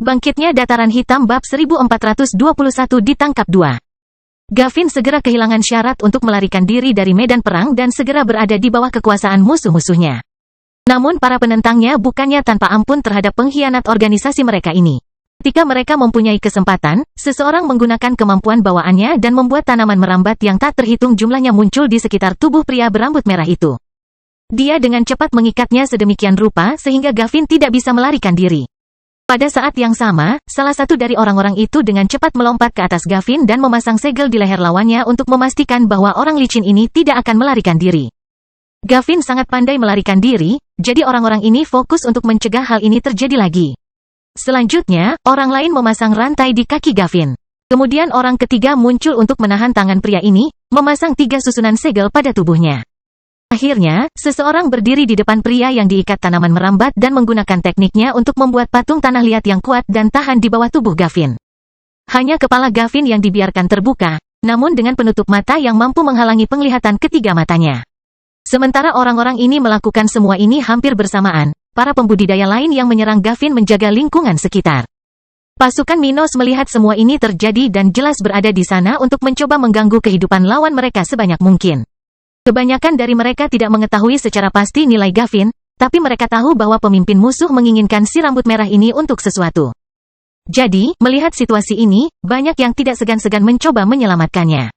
Bangkitnya Dataran Hitam bab 1421 ditangkap 2. Gavin segera kehilangan syarat untuk melarikan diri dari medan perang dan segera berada di bawah kekuasaan musuh-musuhnya. Namun para penentangnya bukannya tanpa ampun terhadap pengkhianat organisasi mereka ini. Ketika mereka mempunyai kesempatan, seseorang menggunakan kemampuan bawaannya dan membuat tanaman merambat yang tak terhitung jumlahnya muncul di sekitar tubuh pria berambut merah itu. Dia dengan cepat mengikatnya sedemikian rupa sehingga Gavin tidak bisa melarikan diri. Pada saat yang sama, salah satu dari orang-orang itu dengan cepat melompat ke atas Gavin dan memasang segel di leher lawannya untuk memastikan bahwa orang licin ini tidak akan melarikan diri. Gavin sangat pandai melarikan diri, jadi orang-orang ini fokus untuk mencegah hal ini terjadi lagi. Selanjutnya, orang lain memasang rantai di kaki Gavin. Kemudian orang ketiga muncul untuk menahan tangan pria ini, memasang 3 susunan segel pada tubuhnya. Akhirnya, seseorang berdiri di depan pria yang diikat tanaman merambat dan menggunakan tekniknya untuk membuat patung tanah liat yang kuat dan tahan di bawah tubuh Gavin. Hanya kepala Gavin yang dibiarkan terbuka, namun dengan penutup mata yang mampu menghalangi penglihatan ketiga matanya. Sementara orang-orang ini melakukan semua ini hampir bersamaan, para pembudidaya lain yang menyerang Gavin menjaga lingkungan sekitar. Pasukan Minos melihat semua ini terjadi dan jelas berada di sana untuk mencoba mengganggu kehidupan lawan mereka sebanyak mungkin. Kebanyakan dari mereka tidak mengetahui secara pasti nilai Gavin, tapi mereka tahu bahwa pemimpin musuh menginginkan si rambut merah ini untuk sesuatu. Jadi, melihat situasi ini, banyak yang tidak segan-segan mencoba menyelamatkannya.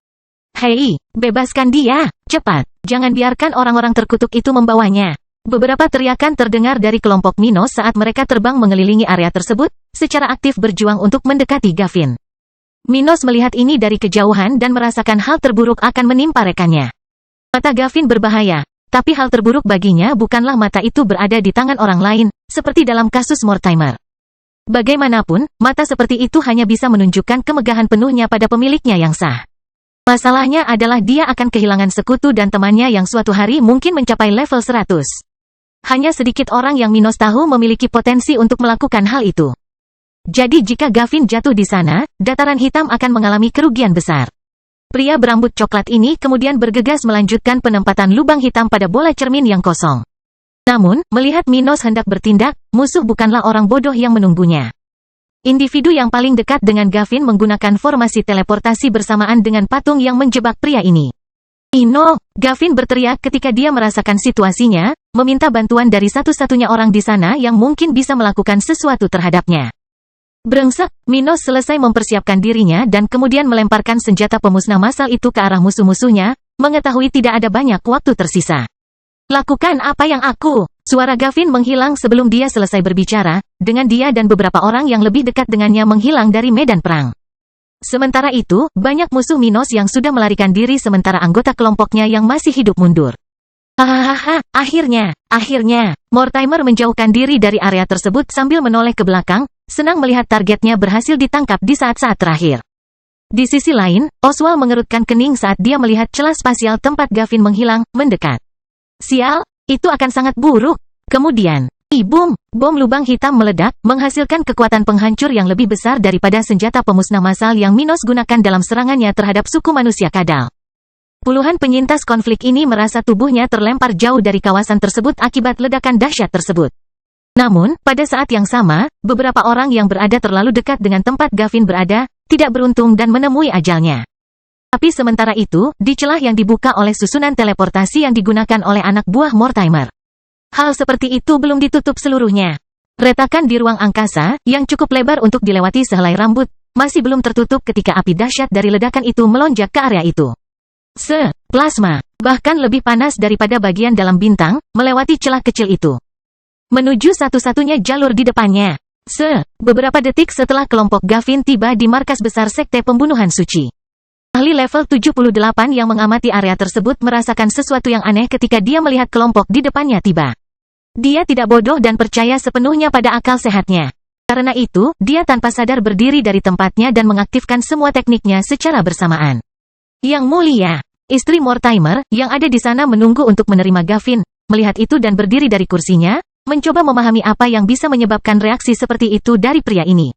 Hei, bebaskan dia, cepat, jangan biarkan orang-orang terkutuk itu membawanya. Beberapa teriakan terdengar dari kelompok Minos saat mereka terbang mengelilingi area tersebut, secara aktif berjuang untuk mendekati Gavin. Minos melihat ini dari kejauhan dan merasakan hal terburuk akan menimpa rekannya. Mata Gavin berbahaya, tapi hal terburuk baginya bukanlah mata itu berada di tangan orang lain, seperti dalam kasus Mortimer. Bagaimanapun, mata seperti itu hanya bisa menunjukkan kemegahan penuhnya pada pemiliknya yang sah. Masalahnya adalah dia akan kehilangan sekutu dan temannya yang suatu hari mungkin mencapai level 100. Hanya sedikit orang yang Minos tahu memiliki potensi untuk melakukan hal itu. Jadi jika Gavin jatuh di sana, Dataran Hitam akan mengalami kerugian besar. Pria berambut coklat ini kemudian bergegas melanjutkan penempatan lubang hitam pada bola cermin yang kosong. Namun, melihat Minos hendak bertindak, musuh bukanlah orang bodoh yang menunggunya. Individu yang paling dekat dengan Gavin menggunakan formasi teleportasi bersamaan dengan patung yang menjebak pria ini. "Ino!" Gavin berteriak ketika dia merasakan situasinya, meminta bantuan dari satu-satunya orang di sana yang mungkin bisa melakukan sesuatu terhadapnya. Brengsek, Minos selesai mempersiapkan dirinya dan kemudian melemparkan senjata pemusnah massal itu ke arah musuh-musuhnya, mengetahui tidak ada banyak waktu tersisa. "Lakukan apa yang aku..." Suara Gavin menghilang sebelum dia selesai berbicara, dengan dia dan beberapa orang yang lebih dekat dengannya menghilang dari medan perang. Sementara itu, banyak musuh Minos yang sudah melarikan diri sementara anggota kelompoknya yang masih hidup mundur. Hahaha, akhirnya, Mortimer menjauhkan diri dari area tersebut sambil menoleh ke belakang, senang melihat targetnya berhasil ditangkap di saat-saat terakhir. Di sisi lain, Oswald mengerutkan kening saat dia melihat celah spasial tempat Gavin menghilang, mendekat. Sial, itu akan sangat buruk. Kemudian, bom lubang hitam meledak, menghasilkan kekuatan penghancur yang lebih besar daripada senjata pemusnah massal yang Minos gunakan dalam serangannya terhadap suku manusia kadal. Puluhan penyintas konflik ini merasa tubuhnya terlempar jauh dari kawasan tersebut akibat ledakan dahsyat tersebut. Namun, pada saat yang sama, beberapa orang yang berada terlalu dekat dengan tempat Gavin berada, tidak beruntung dan menemui ajalnya. Tapi sementara itu, di celah yang dibuka oleh susunan teleportasi yang digunakan oleh anak buah Mortimer. Hal seperti itu belum ditutup seluruhnya. Retakan di ruang angkasa, yang cukup lebar untuk dilewati sehelai rambut, masih belum tertutup ketika api dahsyat dari ledakan itu melonjak ke area itu. Plasma, bahkan lebih panas daripada bagian dalam bintang, melewati celah kecil itu. Menuju satu-satunya jalur di depannya. Beberapa detik setelah kelompok Gavin tiba di markas besar Sekte Pembunuhan Suci. Ahli level 78 yang mengamati area tersebut merasakan sesuatu yang aneh ketika dia melihat kelompok di depannya tiba. Dia tidak bodoh dan percaya sepenuhnya pada akal sehatnya. Karena itu, dia tanpa sadar berdiri dari tempatnya dan mengaktifkan semua tekniknya secara bersamaan. Yang mulia, istri Mortimer, yang ada di sana menunggu untuk menerima Gavin, melihat itu dan berdiri dari kursinya, mencoba memahami apa yang bisa menyebabkan reaksi seperti itu dari pria ini.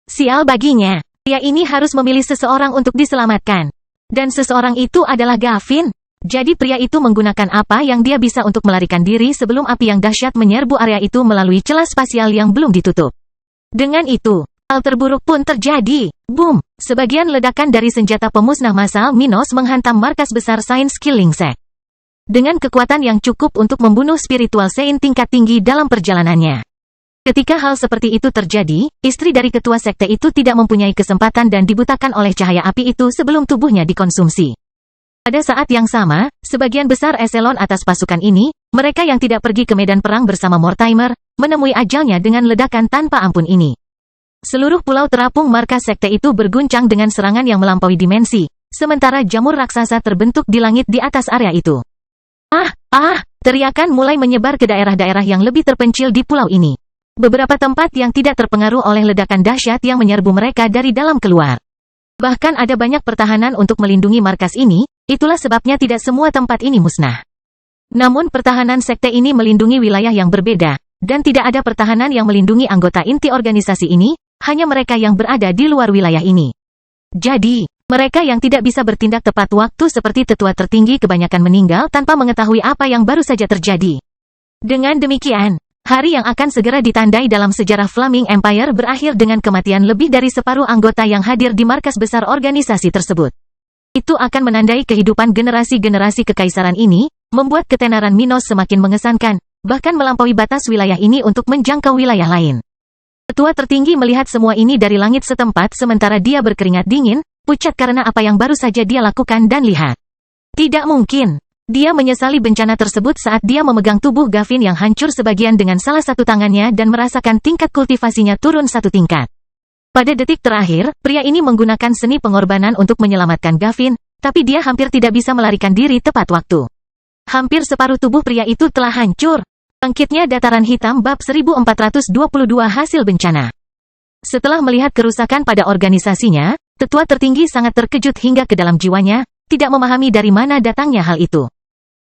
Sial baginya. Pria ini harus memilih seseorang untuk diselamatkan. Dan seseorang itu adalah Gavin. Jadi pria itu menggunakan apa yang dia bisa untuk melarikan diri sebelum api yang dahsyat menyerbu area itu melalui celah spasial yang belum ditutup. Dengan itu, hal terburuk pun terjadi. Boom! Sebagian ledakan dari senjata pemusnah massal Minos menghantam markas besar Sains Killing Sect. Dengan kekuatan yang cukup untuk membunuh spiritual Saint tingkat tinggi dalam perjalanannya. Ketika hal seperti itu terjadi, istri dari ketua sekte itu tidak mempunyai kesempatan dan dibutakan oleh cahaya api itu sebelum tubuhnya dikonsumsi. Pada saat yang sama, sebagian besar eselon atas pasukan ini, mereka yang tidak pergi ke medan perang bersama Mortimer, menemui ajalnya dengan ledakan tanpa ampun ini. Seluruh pulau terapung markas sekte itu berguncang dengan serangan yang melampaui dimensi, sementara jamur raksasa terbentuk di langit di atas area itu. Teriakan mulai menyebar ke daerah-daerah yang lebih terpencil di pulau ini. Beberapa tempat yang tidak terpengaruh oleh ledakan dahsyat yang menyerbu mereka dari dalam keluar. Bahkan ada banyak pertahanan untuk melindungi markas ini, itulah sebabnya tidak semua tempat ini musnah. Namun pertahanan sekte ini melindungi wilayah yang berbeda, dan tidak ada pertahanan yang melindungi anggota inti organisasi ini, hanya mereka yang berada di luar wilayah ini. Jadi, mereka yang tidak bisa bertindak tepat waktu seperti tetua tertinggi kebanyakan meninggal tanpa mengetahui apa yang baru saja terjadi. Dengan demikian, hari yang akan segera ditandai dalam sejarah Flaming Empire berakhir dengan kematian lebih dari separuh anggota yang hadir di markas besar organisasi tersebut. Itu akan menandai kehidupan generasi-generasi kekaisaran ini, membuat ketenaran Minos semakin mengesankan, bahkan melampaui batas wilayah ini untuk menjangkau wilayah lain. Ketua tertinggi melihat semua ini dari langit setempat sementara dia berkeringat dingin, pucat karena apa yang baru saja dia lakukan dan lihat. Tidak mungkin. Dia menyesali bencana tersebut saat dia memegang tubuh Gavin yang hancur sebagian dengan salah satu tangannya dan merasakan tingkat kultivasinya turun satu tingkat. Pada detik terakhir, pria ini menggunakan seni pengorbanan untuk menyelamatkan Gavin, tapi dia hampir tidak bisa melarikan diri tepat waktu. Hampir separuh tubuh pria itu telah hancur. Bangkitnya dataran hitam bab 1422 hasil bencana. Setelah melihat kerusakan pada organisasinya, tetua tertinggi sangat terkejut hingga ke dalam jiwanya, tidak memahami dari mana datangnya hal itu.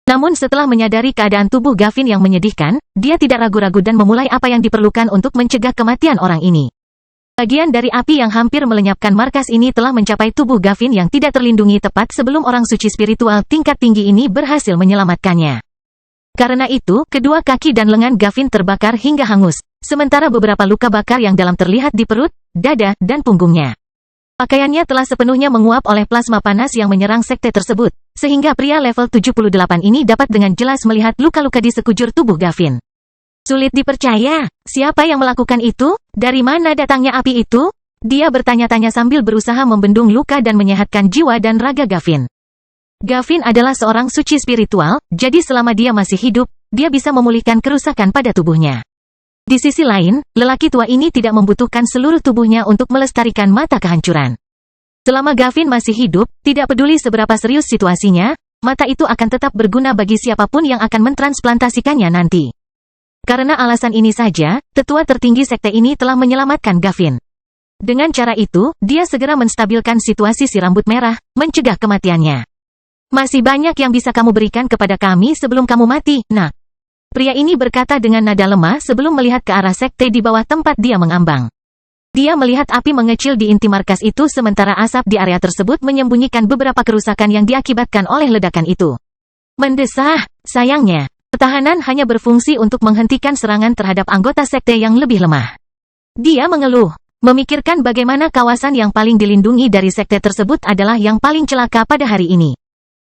Namun setelah menyadari keadaan tubuh Gavin yang menyedihkan, dia tidak ragu-ragu dan memulai apa yang diperlukan untuk mencegah kematian orang ini. Bagian dari api yang hampir melenyapkan markas ini telah mencapai tubuh Gavin yang tidak terlindungi tepat sebelum orang suci spiritual tingkat tinggi ini berhasil menyelamatkannya. Karena itu, kedua kaki dan lengan Gavin terbakar hingga hangus, sementara beberapa luka bakar yang dalam terlihat di perut, dada, dan punggungnya. Pakaiannya telah sepenuhnya menguap oleh plasma panas yang menyerang sekte tersebut, sehingga pria level 78 ini dapat dengan jelas melihat luka-luka di sekujur tubuh Gavin. Sulit dipercaya, siapa yang melakukan itu? Dari mana datangnya api itu? Dia bertanya-tanya sambil berusaha membendung luka dan menyehatkan jiwa dan raga Gavin. Gavin adalah seorang suci spiritual, jadi selama dia masih hidup, dia bisa memulihkan kerusakan pada tubuhnya. Di sisi lain, lelaki tua ini tidak membutuhkan seluruh tubuhnya untuk melestarikan mata kehancuran. Selama Gavin masih hidup, tidak peduli seberapa serius situasinya, mata itu akan tetap berguna bagi siapapun yang akan mentransplantasikannya nanti. Karena alasan ini saja, tetua tertinggi sekte ini telah menyelamatkan Gavin. Dengan cara itu, dia segera menstabilkan situasi si rambut merah, mencegah kematiannya. Masih banyak yang bisa kamu berikan kepada kami sebelum kamu mati, nak. Pria ini berkata dengan nada lemah sebelum melihat ke arah sekte di bawah tempat dia mengambang. Dia melihat api mengecil di inti markas itu sementara asap di area tersebut menyembunyikan beberapa kerusakan yang diakibatkan oleh ledakan itu. Mendesah, sayangnya, pertahanan hanya berfungsi untuk menghentikan serangan terhadap anggota sekte yang lebih lemah. Dia mengeluh, memikirkan bagaimana kawasan yang paling dilindungi dari sekte tersebut adalah yang paling celaka pada hari ini.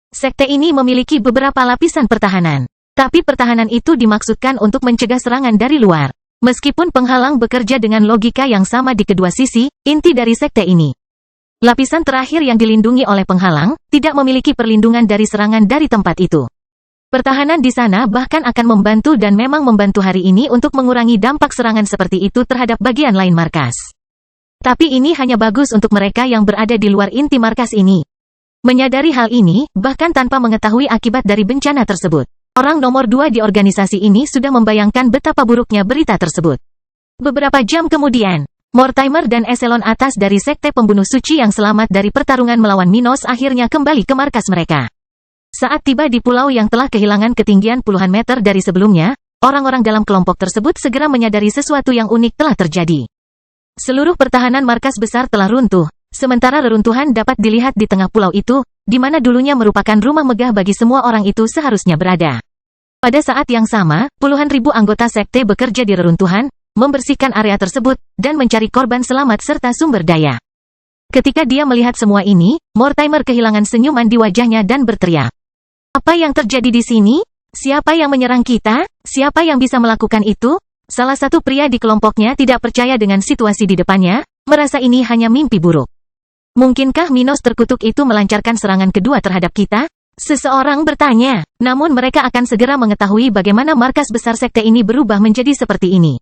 Sekte ini memiliki beberapa lapisan pertahanan. Tapi pertahanan itu dimaksudkan untuk mencegah serangan dari luar. Meskipun penghalang bekerja dengan logika yang sama di kedua sisi, inti dari sekte ini. Lapisan terakhir yang dilindungi oleh penghalang, tidak memiliki perlindungan dari serangan dari tempat itu. Pertahanan di sana bahkan akan membantu dan memang membantu hari ini untuk mengurangi dampak serangan seperti itu terhadap bagian lain markas. Tapi ini hanya bagus untuk mereka yang berada di luar inti markas ini. Menyadari hal ini, bahkan tanpa mengetahui akibat dari bencana tersebut. Orang nomor 2 di organisasi ini sudah membayangkan betapa buruknya berita tersebut. Beberapa jam kemudian, Mortimer dan eselon atas dari sekte pembunuh suci yang selamat dari pertarungan melawan Minos akhirnya kembali ke markas mereka. Saat tiba di pulau yang telah kehilangan ketinggian puluhan meter dari sebelumnya, orang-orang dalam kelompok tersebut segera menyadari sesuatu yang unik telah terjadi. Seluruh pertahanan markas besar telah runtuh, sementara reruntuhan dapat dilihat di tengah pulau itu, di mana dulunya merupakan rumah megah bagi semua orang itu seharusnya berada. Pada saat yang sama, puluhan ribu anggota sekte bekerja di reruntuhan, membersihkan area tersebut, dan mencari korban selamat serta sumber daya. Ketika dia melihat semua ini, Mortimer kehilangan senyuman di wajahnya dan berteriak. Apa yang terjadi di sini? Siapa yang menyerang kita? Siapa yang bisa melakukan itu? Salah satu pria di kelompoknya tidak percaya dengan situasi di depannya, merasa ini hanya mimpi buruk. Mungkinkah Minos terkutuk itu melancarkan serangan kedua terhadap kita? Seseorang bertanya, namun mereka akan segera mengetahui bagaimana markas besar sekte ini berubah menjadi seperti ini.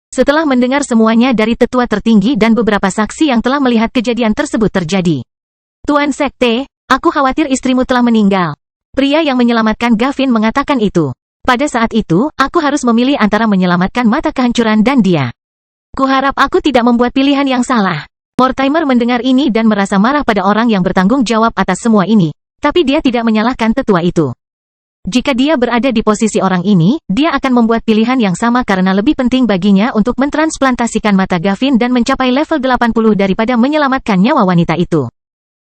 Setelah mendengar semuanya dari tetua tertinggi dan beberapa saksi yang telah melihat kejadian tersebut terjadi. Tuan Sekte, aku khawatir istrimu telah meninggal. Pria yang menyelamatkan Gavin mengatakan itu. Pada saat itu, aku harus memilih antara menyelamatkan mata kehancuran dan dia. Kuharap aku tidak membuat pilihan yang salah. Mortimer mendengar ini dan merasa marah pada orang yang bertanggung jawab atas semua ini. Tapi dia tidak menyalahkan tetua itu. Jika dia berada di posisi orang ini, dia akan membuat pilihan yang sama karena lebih penting baginya untuk mentransplantasikan mata Gavin dan mencapai level 80 daripada menyelamatkan nyawa wanita itu.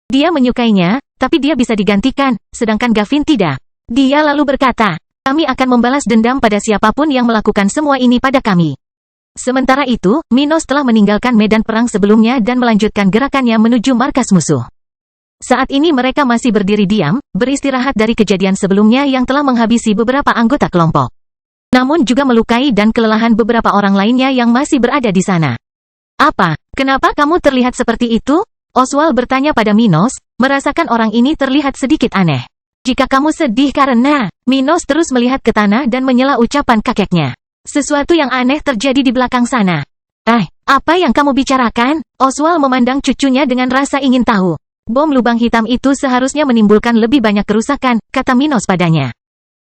Dia menyukainya, tapi dia bisa digantikan, sedangkan Gavin tidak. Dia lalu berkata, kami akan membalas dendam pada siapapun yang melakukan semua ini pada kami. Sementara itu, Minos telah meninggalkan medan perang sebelumnya dan melanjutkan gerakannya menuju markas musuh. Saat ini mereka masih berdiri diam, beristirahat dari kejadian sebelumnya yang telah menghabisi beberapa anggota kelompok. Namun juga melukai dan kelelahan beberapa orang lainnya yang masih berada di sana. Apa? Kenapa kamu terlihat seperti itu? Oswald bertanya pada Minos, merasakan orang ini terlihat sedikit aneh. Jika kamu sedih karena... Minos terus melihat ke tanah dan menyela ucapan kakeknya. Sesuatu yang aneh terjadi di belakang sana. Apa yang kamu bicarakan? Oswald memandang cucunya dengan rasa ingin tahu. Bom lubang hitam itu seharusnya menimbulkan lebih banyak kerusakan, kata Minos padanya.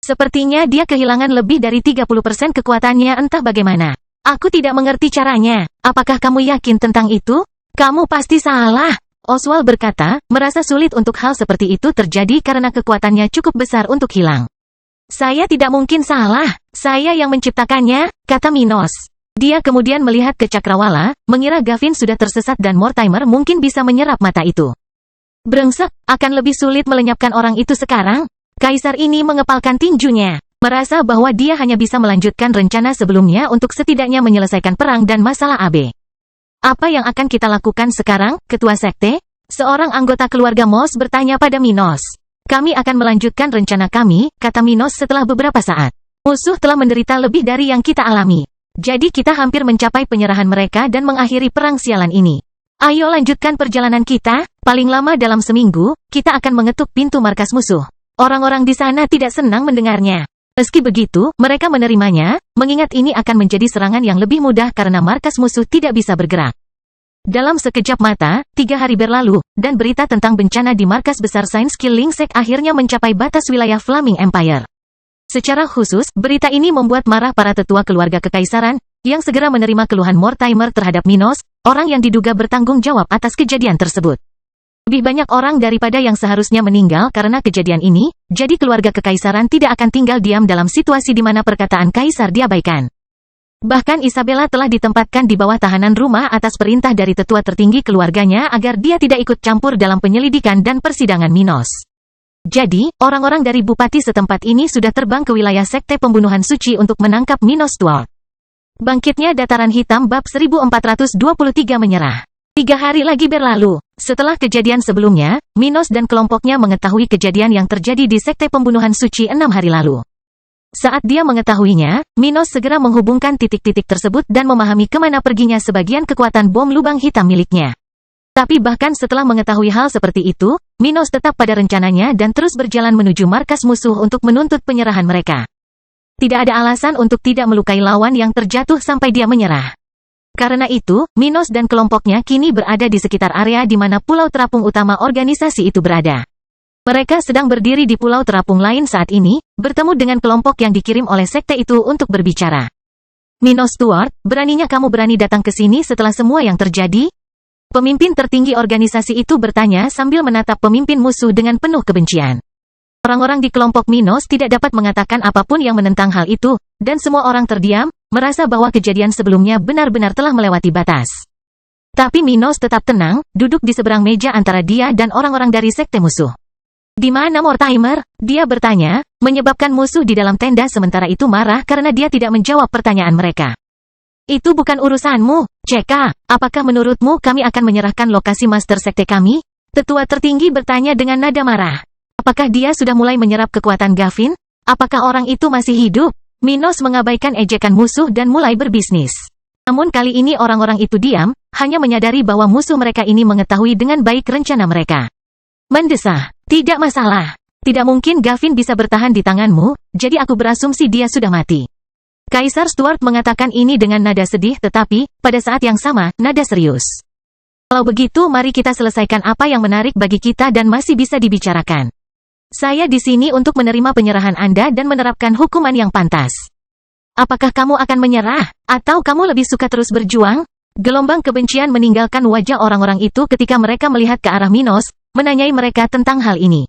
Sepertinya dia kehilangan lebih dari 30% kekuatannya entah bagaimana. Aku tidak mengerti caranya. Apakah kamu yakin tentang itu? Kamu pasti salah. Oswald berkata, merasa sulit untuk hal seperti itu terjadi karena kekuatannya cukup besar untuk hilang. Saya tidak mungkin salah. Saya yang menciptakannya, kata Minos. Dia kemudian melihat ke cakrawala, mengira Gavin sudah tersesat dan Mortimer mungkin bisa menyerap mata itu. Brengsek, akan lebih sulit melenyapkan orang itu sekarang. Kaisar ini mengepalkan tinjunya, merasa bahwa dia hanya bisa melanjutkan rencana sebelumnya untuk setidaknya menyelesaikan perang dan masalah AB. Apa yang akan kita lakukan sekarang, Ketua Sekte? Seorang anggota keluarga Moss bertanya pada Minos. Kami akan melanjutkan rencana kami, kata Minos setelah beberapa saat. Musuh telah menderita lebih dari yang kita alami. Jadi kita hampir mencapai penyerahan mereka dan mengakhiri perang sialan ini. Ayo lanjutkan perjalanan kita, paling lama dalam seminggu, kita akan mengetuk pintu markas musuh. Orang-orang di sana tidak senang mendengarnya. Meski begitu, mereka menerimanya, mengingat ini akan menjadi serangan yang lebih mudah karena markas musuh tidak bisa bergerak. Dalam sekejap mata, 3 hari berlalu, dan berita tentang bencana di markas besar Sains Killing Sek akhirnya mencapai batas wilayah Flaming Empire. Secara khusus, berita ini membuat marah para tetua keluarga kekaisaran, yang segera menerima keluhan Mortimer terhadap Minos, orang yang diduga bertanggung jawab atas kejadian tersebut. Lebih banyak orang daripada yang seharusnya meninggal karena kejadian ini, jadi keluarga kekaisaran tidak akan tinggal diam dalam situasi di mana perkataan kaisar diabaikan. Bahkan Isabella telah ditempatkan di bawah tahanan rumah atas perintah dari tetua tertinggi keluarganya agar dia tidak ikut campur dalam penyelidikan dan persidangan Minos. Jadi, orang-orang dari bupati setempat ini sudah terbang ke wilayah sekte pembunuhan suci untuk menangkap Minos Stuart. Bangkitnya Dataran Hitam bab 1423 menyerah. 3 hari lagi berlalu. Setelah kejadian sebelumnya, Minos dan kelompoknya mengetahui kejadian yang terjadi di sekte pembunuhan suci 6 hari lalu. Saat dia mengetahuinya, Minos segera menghubungkan titik-titik tersebut dan memahami kemana perginya sebagian kekuatan bom lubang hitam miliknya. Tapi bahkan setelah mengetahui hal seperti itu, Minos tetap pada rencananya dan terus berjalan menuju markas musuh untuk menuntut penyerahan mereka. Tidak ada alasan untuk tidak melukai lawan yang terjatuh sampai dia menyerah. Karena itu, Minos dan kelompoknya kini berada di sekitar area di mana pulau terapung utama organisasi itu berada. Mereka sedang berdiri di pulau terapung lain saat ini, bertemu dengan kelompok yang dikirim oleh sekte itu untuk berbicara. Minos Stuart, beraninya kamu berani datang ke sini setelah semua yang terjadi? Pemimpin tertinggi organisasi itu bertanya sambil menatap pemimpin musuh dengan penuh kebencian. Orang-orang di kelompok Minos tidak dapat mengatakan apapun yang menentang hal itu, dan semua orang terdiam, merasa bahwa kejadian sebelumnya benar-benar telah melewati batas. Tapi Minos tetap tenang, duduk di seberang meja antara dia dan orang-orang dari sekte musuh. Di mana Mortimer? Dia bertanya, menyebabkan musuh di dalam tenda sementara itu marah karena dia tidak menjawab pertanyaan mereka. Itu bukan urusanmu, CK. Apakah menurutmu kami akan menyerahkan lokasi Master Sekte kami? Tetua tertinggi bertanya dengan nada marah. Apakah dia sudah mulai menyerap kekuatan Gavin? Apakah orang itu masih hidup? Minos mengabaikan ejekan musuh dan mulai berbisnis. Namun kali ini orang-orang itu diam, hanya menyadari bahwa musuh mereka ini mengetahui dengan baik rencana mereka. Mendesah, tidak masalah. Tidak mungkin Gavin bisa bertahan di tanganmu, jadi aku berasumsi dia sudah mati. Kaisar Stuart mengatakan ini dengan nada sedih tetapi, pada saat yang sama, nada serius. Kalau begitu mari kita selesaikan apa yang menarik bagi kita dan masih bisa dibicarakan. Saya di sini untuk menerima penyerahan Anda dan menerapkan hukuman yang pantas. Apakah kamu akan menyerah? Atau kamu lebih suka terus berjuang? Gelombang kebencian meninggalkan wajah orang-orang itu ketika mereka melihat ke arah Minos, menanyai mereka tentang hal ini.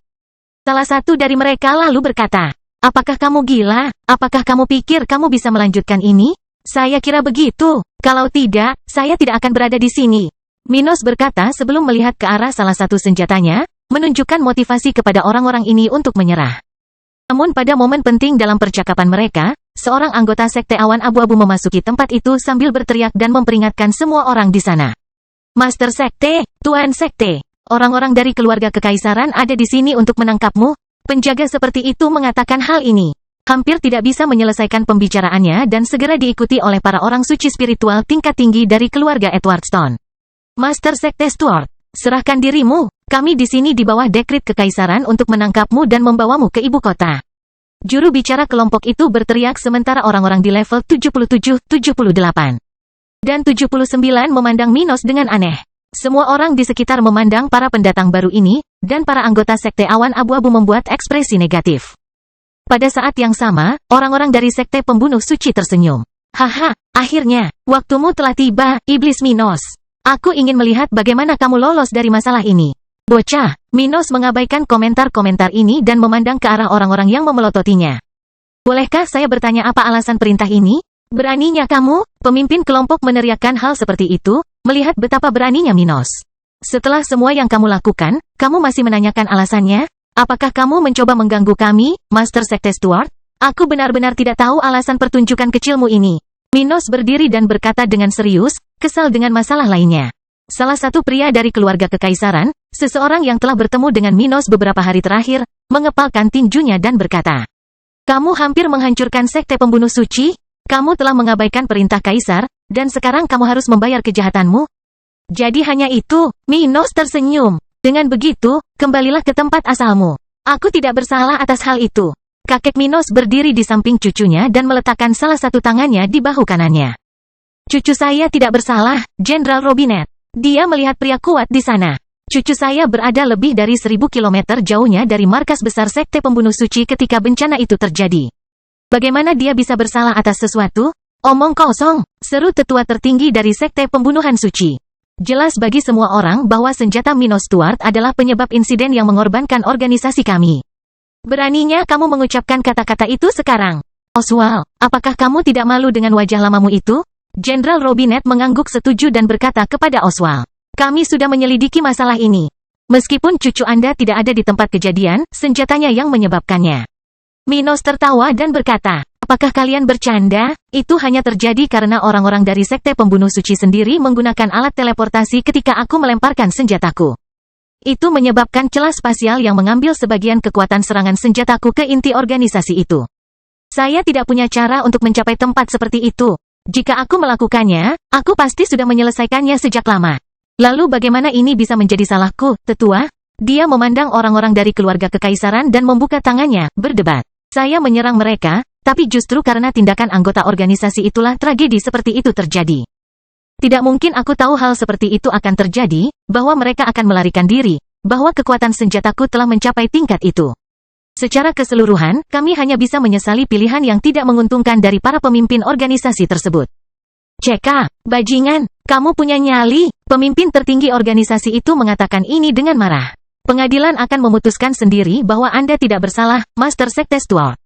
Salah satu dari mereka lalu berkata, apakah kamu gila? Apakah kamu pikir kamu bisa melanjutkan ini? Saya kira begitu. Kalau tidak, saya tidak akan berada di sini. Minos berkata sebelum melihat ke arah salah satu senjatanya, menunjukkan motivasi kepada orang-orang ini untuk menyerah. Namun pada momen penting dalam percakapan mereka, seorang anggota Sekte Awan Abu-Abu memasuki tempat itu sambil berteriak dan memperingatkan semua orang di sana. Master Sekte, Tuan Sekte, orang-orang dari keluarga kekaisaran ada di sini untuk menangkapmu. Penjaga seperti itu mengatakan hal ini. Hampir tidak bisa menyelesaikan pembicaraannya dan segera diikuti oleh para orang suci spiritual tingkat tinggi dari keluarga Edwardstone. Master Sekte Stuart, serahkan dirimu. Kami di sini di bawah dekrit kekaisaran untuk menangkapmu dan membawamu ke ibu kota. Juru bicara kelompok itu berteriak sementara orang-orang di level 77, 78, dan 79 memandang Minos dengan aneh. Semua orang di sekitar memandang para pendatang baru ini, dan para anggota Sekte Awan Abu-Abu membuat ekspresi negatif. Pada saat yang sama, orang-orang dari Sekte Pembunuh Suci tersenyum. Haha, akhirnya, waktumu telah tiba, Iblis Minos. Aku ingin melihat bagaimana kamu lolos dari masalah ini. Bocah, Minos mengabaikan komentar-komentar ini dan memandang ke arah orang-orang yang memelototinya. Bolehkah saya bertanya apa alasan perintah ini? Beraninya kamu? Pemimpin kelompok meneriakkan hal seperti itu, melihat betapa beraninya Minos. Setelah semua yang kamu lakukan, kamu masih menanyakan alasannya? Apakah kamu mencoba mengganggu kami, Master Sekte Stuart? Aku benar-benar tidak tahu alasan pertunjukan kecilmu ini. Minos berdiri dan berkata dengan serius, kesal dengan masalah lainnya. Salah satu pria dari keluarga kekaisaran, seseorang yang telah bertemu dengan Minos beberapa hari terakhir, mengepalkan tinjunya dan berkata, kamu hampir menghancurkan Sekte Pembunuh Suci? Kamu telah mengabaikan perintah kaisar, dan sekarang kamu harus membayar kejahatanmu? Jadi hanya itu, Minos tersenyum. Dengan begitu, kembalilah ke tempat asalmu. Aku tidak bersalah atas hal itu. Kakek Minos berdiri di samping cucunya dan meletakkan salah satu tangannya di bahu kanannya. Cucu saya tidak bersalah, Jenderal Robinet. Dia melihat pria kuat di sana. Cucu saya berada lebih dari 1000 kilometer jauhnya dari markas besar Sekte Pembunuh Suci ketika bencana itu terjadi. Bagaimana dia bisa bersalah atas sesuatu? Omong kosong, seru tetua tertinggi dari Sekte Pembunuhan Suci. Jelas bagi semua orang bahwa senjata Minos Stuart adalah penyebab insiden yang mengorbankan organisasi kami. Beraninya kamu mengucapkan kata-kata itu sekarang. Oswald, apakah kamu tidak malu dengan wajah lamamu itu? Jenderal Robinet mengangguk setuju dan berkata kepada Oswald, kami sudah menyelidiki masalah ini. Meskipun cucu Anda tidak ada di tempat kejadian, senjatanya yang menyebabkannya. Minos tertawa dan berkata, apakah kalian bercanda? Itu hanya terjadi karena orang-orang dari Sekte Pembunuh Suci sendiri menggunakan alat teleportasi ketika aku melemparkan senjataku. Itu menyebabkan celah spasial yang mengambil sebagian kekuatan serangan senjataku ke inti organisasi itu. Saya tidak punya cara untuk mencapai tempat seperti itu. Jika aku melakukannya, aku pasti sudah menyelesaikannya sejak lama. Lalu bagaimana ini bisa menjadi salahku, tetua? Dia memandang orang-orang dari keluarga kekaisaran dan membuka tangannya, berdebat. Saya menyerang mereka, tapi justru karena tindakan anggota organisasi itulah tragedi seperti itu terjadi. Tidak mungkin aku tahu hal seperti itu akan terjadi, bahwa mereka akan melarikan diri, bahwa kekuatan senjataku telah mencapai tingkat itu. Secara keseluruhan, kami hanya bisa menyesali pilihan yang tidak menguntungkan dari para pemimpin organisasi tersebut. CK, bajingan, kamu punya nyali. Pemimpin tertinggi organisasi itu mengatakan ini dengan marah. Pengadilan akan memutuskan sendiri bahwa Anda tidak bersalah, Master Sekte Stuart.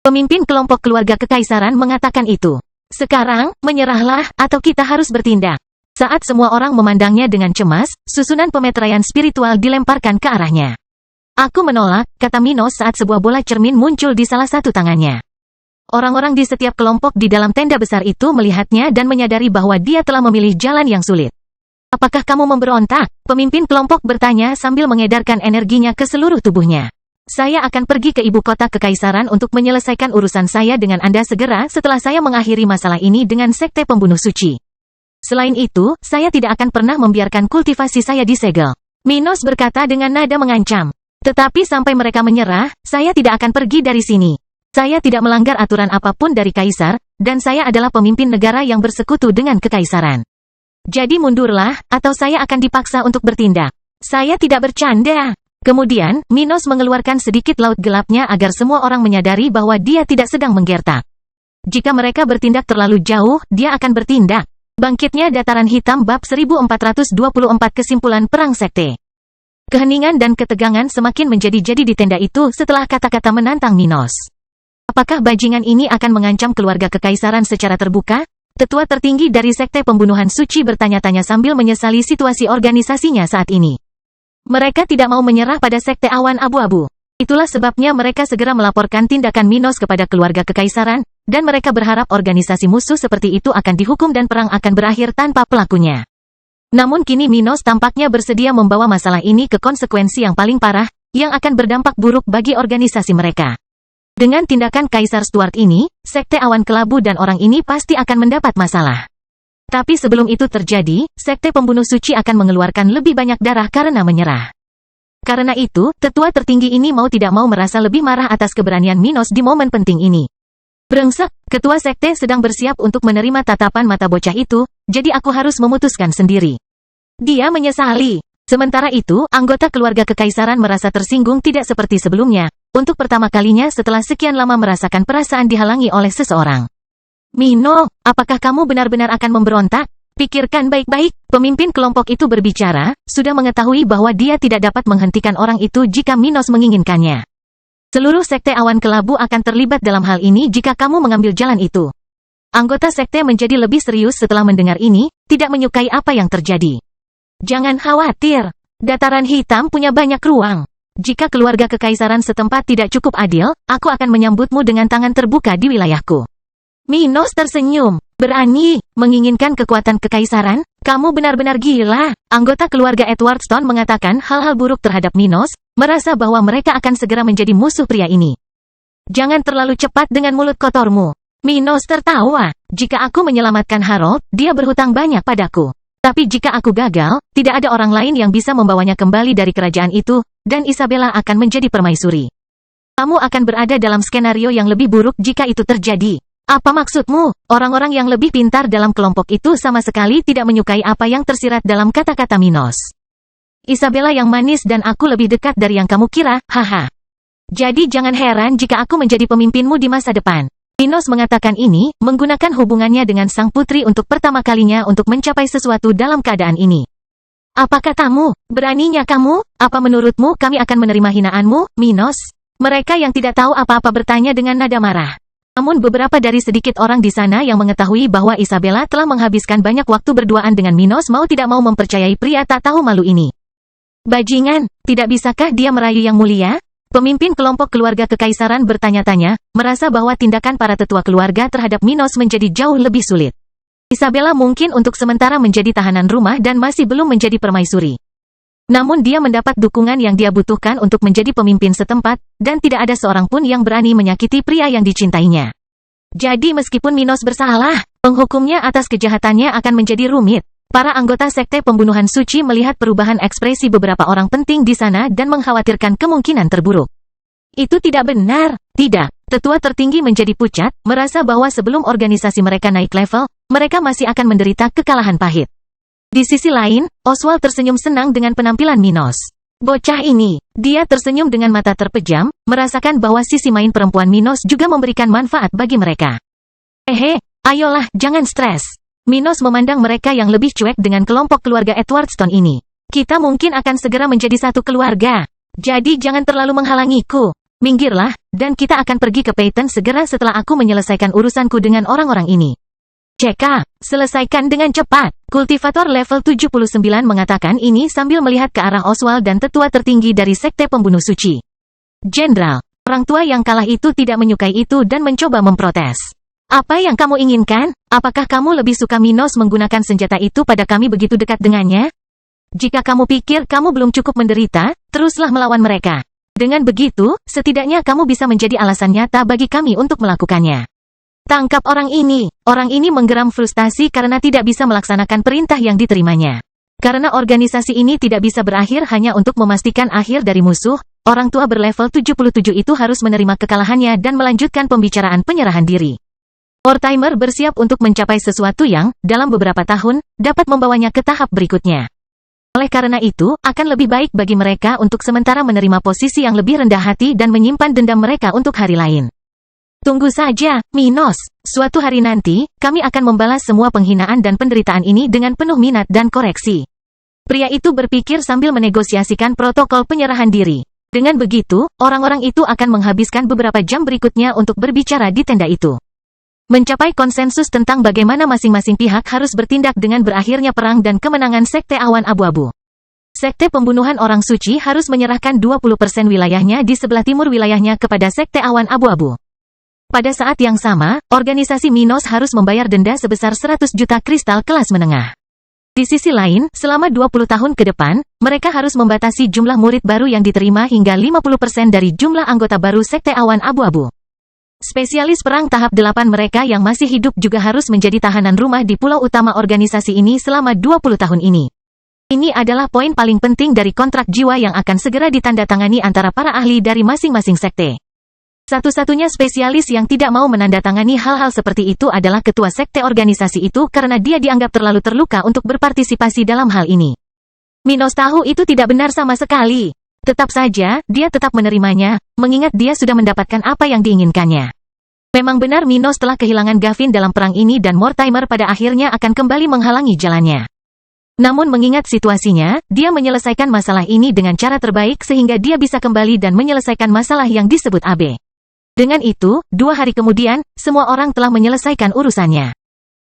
Pemimpin kelompok keluarga kekaisaran mengatakan itu. Sekarang, menyerahlah, atau kita harus bertindak. Saat semua orang memandangnya dengan cemas, susunan pemeteraian spiritual dilemparkan ke arahnya. Aku menolak, kata Minos saat sebuah bola cermin muncul di salah satu tangannya. Orang-orang di setiap kelompok di dalam tenda besar itu melihatnya dan menyadari bahwa dia telah memilih jalan yang sulit. Apakah kamu memberontak? Pemimpin kelompok bertanya sambil mengedarkan energinya ke seluruh tubuhnya. Saya akan pergi ke ibu kota kekaisaran untuk menyelesaikan urusan saya dengan Anda segera setelah saya mengakhiri masalah ini dengan sekte pembunuh suci. Selain itu, saya tidak akan pernah membiarkan kultivasi saya disegel. Minos berkata dengan nada mengancam. Tetapi sampai mereka menyerah, saya tidak akan pergi dari sini. Saya tidak melanggar aturan apapun dari kaisar, dan saya adalah pemimpin negara yang bersekutu dengan kekaisaran. Jadi mundurlah, atau saya akan dipaksa untuk bertindak. Saya tidak bercanda. Kemudian, Minos mengeluarkan sedikit laut gelapnya agar semua orang menyadari bahwa dia tidak sedang menggertak. Jika mereka bertindak terlalu jauh, dia akan bertindak. Bangkitnya dataran hitam bab 1424 kesimpulan perang sekte. Keheningan dan ketegangan semakin menjadi-jadi di tenda itu setelah kata-kata menantang Minos. Apakah bajingan ini akan mengancam keluarga kekaisaran secara terbuka? Tetua tertinggi dari sekte pembunuhan suci bertanya-tanya sambil menyesali situasi organisasinya saat ini. Mereka tidak mau menyerah pada sekte awan abu-abu. Itulah sebabnya mereka segera melaporkan tindakan Minos kepada keluarga kekaisaran, dan mereka berharap organisasi musuh seperti itu akan dihukum dan perang akan berakhir tanpa pelakunya. Namun kini Minos tampaknya bersedia membawa masalah ini ke konsekuensi yang paling parah, yang akan berdampak buruk bagi organisasi mereka. Dengan tindakan Kaisar Stuart ini, sekte awan kelabu dan orang ini pasti akan mendapat masalah. Tapi sebelum itu terjadi, sekte pembunuh suci akan mengeluarkan lebih banyak darah karena menyerah. Karena itu, tetua tertinggi ini mau tidak mau merasa lebih marah atas keberanian Minos di momen penting ini. Brengsek, ketua sekte sedang bersiap untuk menerima tatapan mata bocah itu, jadi aku harus memutuskan sendiri. Dia menyesali. Sementara itu, anggota keluarga kekaisaran merasa tersinggung tidak seperti sebelumnya. Untuk pertama kalinya setelah sekian lama merasakan perasaan dihalangi oleh seseorang. Mino, apakah kamu benar-benar akan memberontak? Pikirkan baik-baik, pemimpin kelompok itu berbicara, sudah mengetahui bahwa dia tidak dapat menghentikan orang itu jika Minos menginginkannya. Seluruh sekte awan kelabu akan terlibat dalam hal ini jika kamu mengambil jalan itu. Anggota sekte menjadi lebih serius setelah mendengar ini, tidak menyukai apa yang terjadi. Jangan khawatir, dataran hitam punya banyak ruang. Jika keluarga kekaisaran setempat tidak cukup adil, aku akan menyambutmu dengan tangan terbuka di wilayahku. Minos tersenyum. Berani, menginginkan kekuatan kekaisaran? Kamu benar-benar gila. Anggota keluarga Edwardstone mengatakan hal-hal buruk terhadap Minos, merasa bahwa mereka akan segera menjadi musuh pria ini. Jangan terlalu cepat dengan mulut kotormu. Minos tertawa. Jika aku menyelamatkan Harold, dia berhutang banyak padaku. Tapi jika aku gagal, tidak ada orang lain yang bisa membawanya kembali dari kerajaan itu, dan Isabella akan menjadi permaisuri. Kamu akan berada dalam skenario yang lebih buruk jika itu terjadi. Apa maksudmu? Orang-orang yang lebih pintar dalam kelompok itu sama sekali tidak menyukai apa yang tersirat dalam kata-kata Minos. Isabella yang manis dan aku lebih dekat dari yang kamu kira, haha. Jadi jangan heran jika aku menjadi pemimpinmu di masa depan. Minos mengatakan ini, menggunakan hubungannya dengan sang putri untuk pertama kalinya untuk mencapai sesuatu dalam keadaan ini. Apa katamu? Beraninya kamu? Apa menurutmu kami akan menerima hinaanmu, Minos? Mereka yang tidak tahu apa-apa bertanya dengan nada marah. Namun beberapa dari sedikit orang di sana yang mengetahui bahwa Isabella telah menghabiskan banyak waktu berduaan dengan Minos mau tidak mau mempercayai pria tak tahu malu ini. Bajingan, tidak bisakah dia merayu yang mulia? Pemimpin kelompok keluarga kekaisaran bertanya-tanya, merasa bahwa tindakan para tetua keluarga terhadap Minos menjadi jauh lebih sulit. Isabella mungkin untuk sementara menjadi tahanan rumah dan masih belum menjadi permaisuri. Namun dia mendapat dukungan yang dia butuhkan untuk menjadi pemimpin setempat, dan tidak ada seorang pun yang berani menyakiti pria yang dicintainya. Jadi meskipun Minos bersalah, penghukumnya atas kejahatannya akan menjadi rumit. Para anggota sekte pembunuhan suci melihat perubahan ekspresi beberapa orang penting di sana dan mengkhawatirkan kemungkinan terburuk. Itu tidak benar. Tidak. Tetua tertinggi menjadi pucat, merasa bahwa sebelum organisasi mereka naik level, mereka masih akan menderita kekalahan pahit. Di sisi lain, Oswald tersenyum senang dengan penampilan Minos. Bocah ini, dia tersenyum dengan mata terpejam, merasakan bahwa sisi main perempuan Minos juga memberikan manfaat bagi mereka. Ayolah, jangan stres. Minos memandang mereka yang lebih cuek dengan kelompok keluarga Edwardstone ini. Kita mungkin akan segera menjadi satu keluarga. Jadi jangan terlalu menghalangiku. Minggirlah, dan kita akan pergi ke Peyton segera setelah aku menyelesaikan urusanku dengan orang-orang ini. CK, selesaikan dengan cepat. Kultivator level 79 mengatakan ini sambil melihat ke arah Oswald dan tetua tertinggi dari sekte pembunuh suci. Jenderal, Orang tua yang kalah itu tidak menyukai itu dan mencoba memprotes. Apa yang kamu inginkan? Apakah kamu lebih suka Minos menggunakan senjata itu pada kami begitu dekat dengannya? Jika kamu pikir kamu belum cukup menderita, teruslah melawan mereka. Dengan begitu, setidaknya kamu bisa menjadi alasan nyata bagi kami untuk melakukannya. Tangkap orang ini. Orang ini menggeram frustasi karena tidak bisa melaksanakan perintah yang diterimanya. Karena organisasi ini tidak bisa berakhir hanya untuk memastikan akhir dari musuh, orang tua berlevel 77 itu harus menerima kekalahannya dan melanjutkan pembicaraan penyerahan diri. Mortimer bersiap untuk mencapai sesuatu yang, dalam beberapa tahun, dapat membawanya ke tahap berikutnya. Oleh karena itu, akan lebih baik bagi mereka untuk sementara menerima posisi yang lebih rendah hati dan menyimpan dendam mereka untuk hari lain. Tunggu saja, Minos. Suatu hari nanti, kami akan membalas semua penghinaan dan penderitaan ini dengan penuh minat dan koreksi. Pria itu berpikir sambil menegosiasikan protokol penyerahan diri. Dengan begitu, orang-orang itu akan menghabiskan beberapa jam berikutnya untuk berbicara di tenda itu. Mencapai konsensus tentang bagaimana masing-masing pihak harus bertindak dengan berakhirnya perang dan kemenangan Sekte Awan Abu-Abu. Sekte pembunuhan orang suci harus menyerahkan 20% wilayahnya di sebelah timur wilayahnya kepada Sekte Awan Abu-Abu. Pada saat yang sama, organisasi Minos harus membayar denda sebesar 100 juta kristal kelas menengah. Di sisi lain, selama 20 tahun ke depan, mereka harus membatasi jumlah murid baru yang diterima hingga 50% dari jumlah anggota baru Sekte Awan Abu-Abu. Spesialis perang tahap 8 mereka yang masih hidup juga harus menjadi tahanan rumah di pulau utama organisasi ini selama 20 tahun ini. Ini adalah poin paling penting dari kontrak jiwa yang akan segera ditandatangani antara para ahli dari masing-masing sekte. Satu-satunya spesialis yang tidak mau menandatangani hal-hal seperti itu adalah ketua sekte organisasi itu karena dia dianggap terlalu terluka untuk berpartisipasi dalam hal ini. Minos tahu itu tidak benar sama sekali. Tetap saja, dia tetap menerimanya, mengingat dia sudah mendapatkan apa yang diinginkannya. Memang benar Minos telah kehilangan Gavin dalam perang ini dan Mortimer pada akhirnya akan kembali menghalangi jalannya. Namun mengingat situasinya, dia menyelesaikan masalah ini dengan cara terbaik sehingga dia bisa kembali dan menyelesaikan masalah yang disebut AB. Dengan itu, 2 hari kemudian, semua orang telah menyelesaikan urusannya.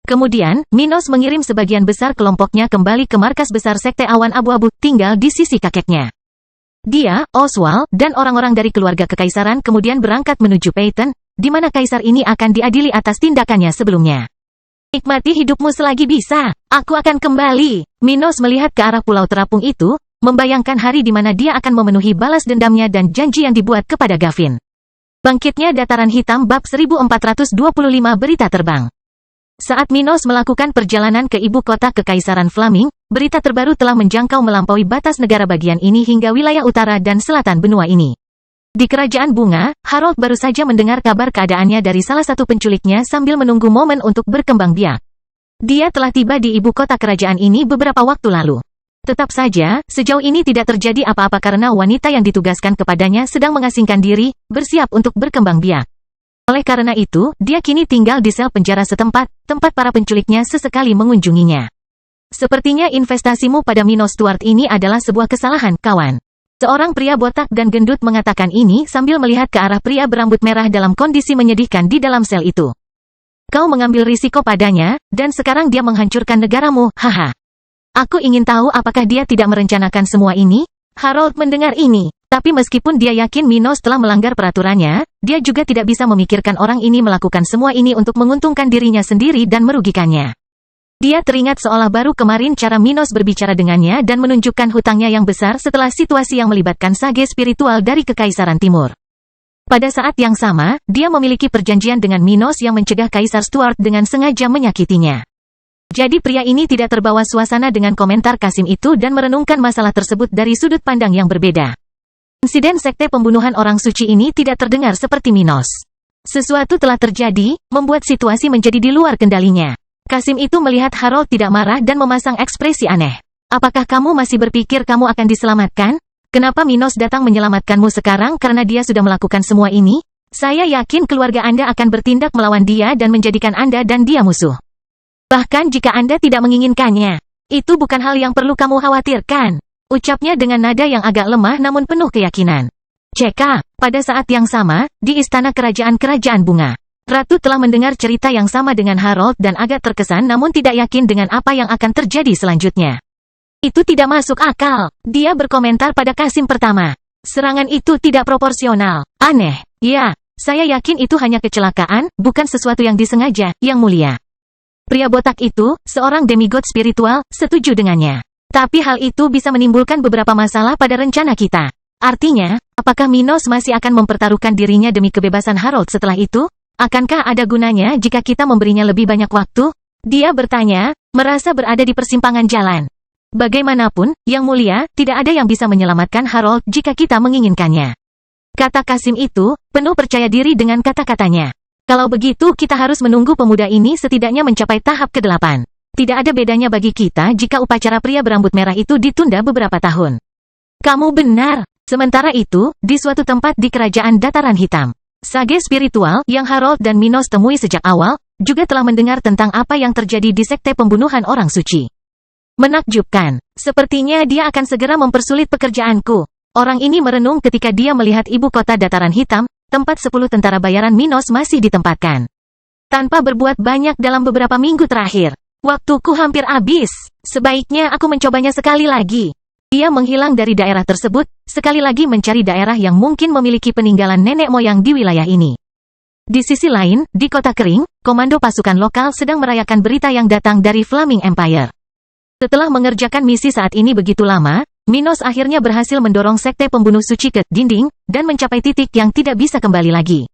Kemudian, Minos mengirim sebagian besar kelompoknya kembali ke markas besar Sekte Awan Abu-Abu, tinggal di sisi kakeknya. Dia, Oswald, dan orang-orang dari keluarga kekaisaran kemudian berangkat menuju Peyton, di mana kaisar ini akan diadili atas tindakannya sebelumnya. Nikmati hidupmu selagi bisa, aku akan kembali. Minos melihat ke arah pulau terapung itu, membayangkan hari di mana dia akan memenuhi balas dendamnya dan janji yang dibuat kepada Gavin. Bangkitnya Dataran Hitam bab 1425 berita terbang. Saat Minos melakukan perjalanan ke ibu kota Kekaisaran Flaming, berita terbaru telah menjangkau melampaui batas negara bagian ini hingga wilayah utara dan selatan benua ini. Di Kerajaan Bunga, Harold baru saja mendengar kabar keadaannya dari salah satu penculiknya sambil menunggu momen untuk berkembang biak. Dia telah tiba di ibu kota kerajaan ini beberapa waktu lalu. Tetap saja, sejauh ini tidak terjadi apa-apa karena wanita yang ditugaskan kepadanya sedang mengasingkan diri, bersiap untuk berkembang biak. Oleh karena itu, dia kini tinggal di sel penjara setempat, tempat para penculiknya sesekali mengunjunginya. Sepertinya investasimu pada Minos Stuart ini adalah sebuah kesalahan, kawan. Seorang pria botak dan gendut mengatakan ini sambil melihat ke arah pria berambut merah dalam kondisi menyedihkan di dalam sel itu. Kau mengambil risiko padanya, dan sekarang dia menghancurkan negaramu, haha. Aku ingin tahu apakah dia tidak merencanakan semua ini? Harold mendengar ini. Tapi meskipun dia yakin Minos telah melanggar peraturannya, dia juga tidak bisa memikirkan orang ini melakukan semua ini untuk menguntungkan dirinya sendiri dan merugikannya. Dia teringat seolah baru kemarin cara Minos berbicara dengannya dan menunjukkan hutangnya yang besar setelah situasi yang melibatkan sage spiritual dari Kekaisaran Timur. Pada saat yang sama, dia memiliki perjanjian dengan Minos yang mencegah Kaisar Stuart dengan sengaja menyakitinya. Jadi pria ini tidak terbawa suasana dengan komentar Kasim itu dan merenungkan masalah tersebut dari sudut pandang yang berbeda. Insiden sekte pembunuhan orang suci ini tidak terdengar seperti Minos. Sesuatu telah terjadi, membuat situasi menjadi di luar kendalinya. Kasim itu melihat Harold tidak marah dan memasang ekspresi aneh. Apakah kamu masih berpikir kamu akan diselamatkan? Kenapa Minos datang menyelamatkanmu sekarang karena dia sudah melakukan semua ini? Saya yakin keluarga Anda akan bertindak melawan dia dan menjadikan Anda dan dia musuh. Bahkan jika Anda tidak menginginkannya. Itu bukan hal yang perlu kamu khawatirkan. Ucapnya dengan nada yang agak lemah namun penuh keyakinan. CK, pada saat yang sama, di istana Kerajaan Bunga. Ratu telah mendengar cerita yang sama dengan Harold dan agak terkesan namun tidak yakin dengan apa yang akan terjadi selanjutnya. Itu tidak masuk akal, dia berkomentar pada Kasim pertama. Serangan itu tidak proporsional, aneh. Ya, saya yakin itu hanya kecelakaan, bukan sesuatu yang disengaja, Yang Mulia. Pria botak itu, seorang demigod spiritual, setuju dengannya. Tapi hal itu bisa menimbulkan beberapa masalah pada rencana kita. Artinya, apakah Minos masih akan mempertaruhkan dirinya demi kebebasan Harold setelah itu? Akankah ada gunanya jika kita memberinya lebih banyak waktu? Dia bertanya, merasa berada di persimpangan jalan. Bagaimanapun, Yang Mulia, tidak ada yang bisa menyelamatkan Harold jika kita menginginkannya. Kata Kasim itu, penuh percaya diri dengan kata-katanya. Kalau begitu kita harus menunggu pemuda ini setidaknya mencapai tahap ke-8. Tidak ada bedanya bagi kita jika upacara pria berambut merah itu ditunda beberapa tahun. Kamu benar. Sementara itu, di suatu tempat di kerajaan Dataran Hitam, sage spiritual yang Harold dan Minos temui sejak awal, juga telah mendengar tentang apa yang terjadi di sekte pembunuhan orang suci. Menakjubkan. Sepertinya dia akan segera mempersulit pekerjaanku. Orang ini merenung ketika dia melihat ibu kota Dataran Hitam, tempat 10 tentara bayaran Minos masih ditempatkan. Tanpa berbuat banyak dalam beberapa minggu terakhir. Waktuku hampir habis. Sebaiknya aku mencobanya sekali lagi. Dia menghilang dari daerah tersebut, sekali lagi mencari daerah yang mungkin memiliki peninggalan nenek moyang di wilayah ini. Di sisi lain, di kota kering, komando pasukan lokal sedang merayakan berita yang datang dari Flaming Empire. Setelah mengerjakan misi saat ini begitu lama, Minos akhirnya berhasil mendorong sekte pembunuh suci ke dinding, dan mencapai titik yang tidak bisa kembali lagi.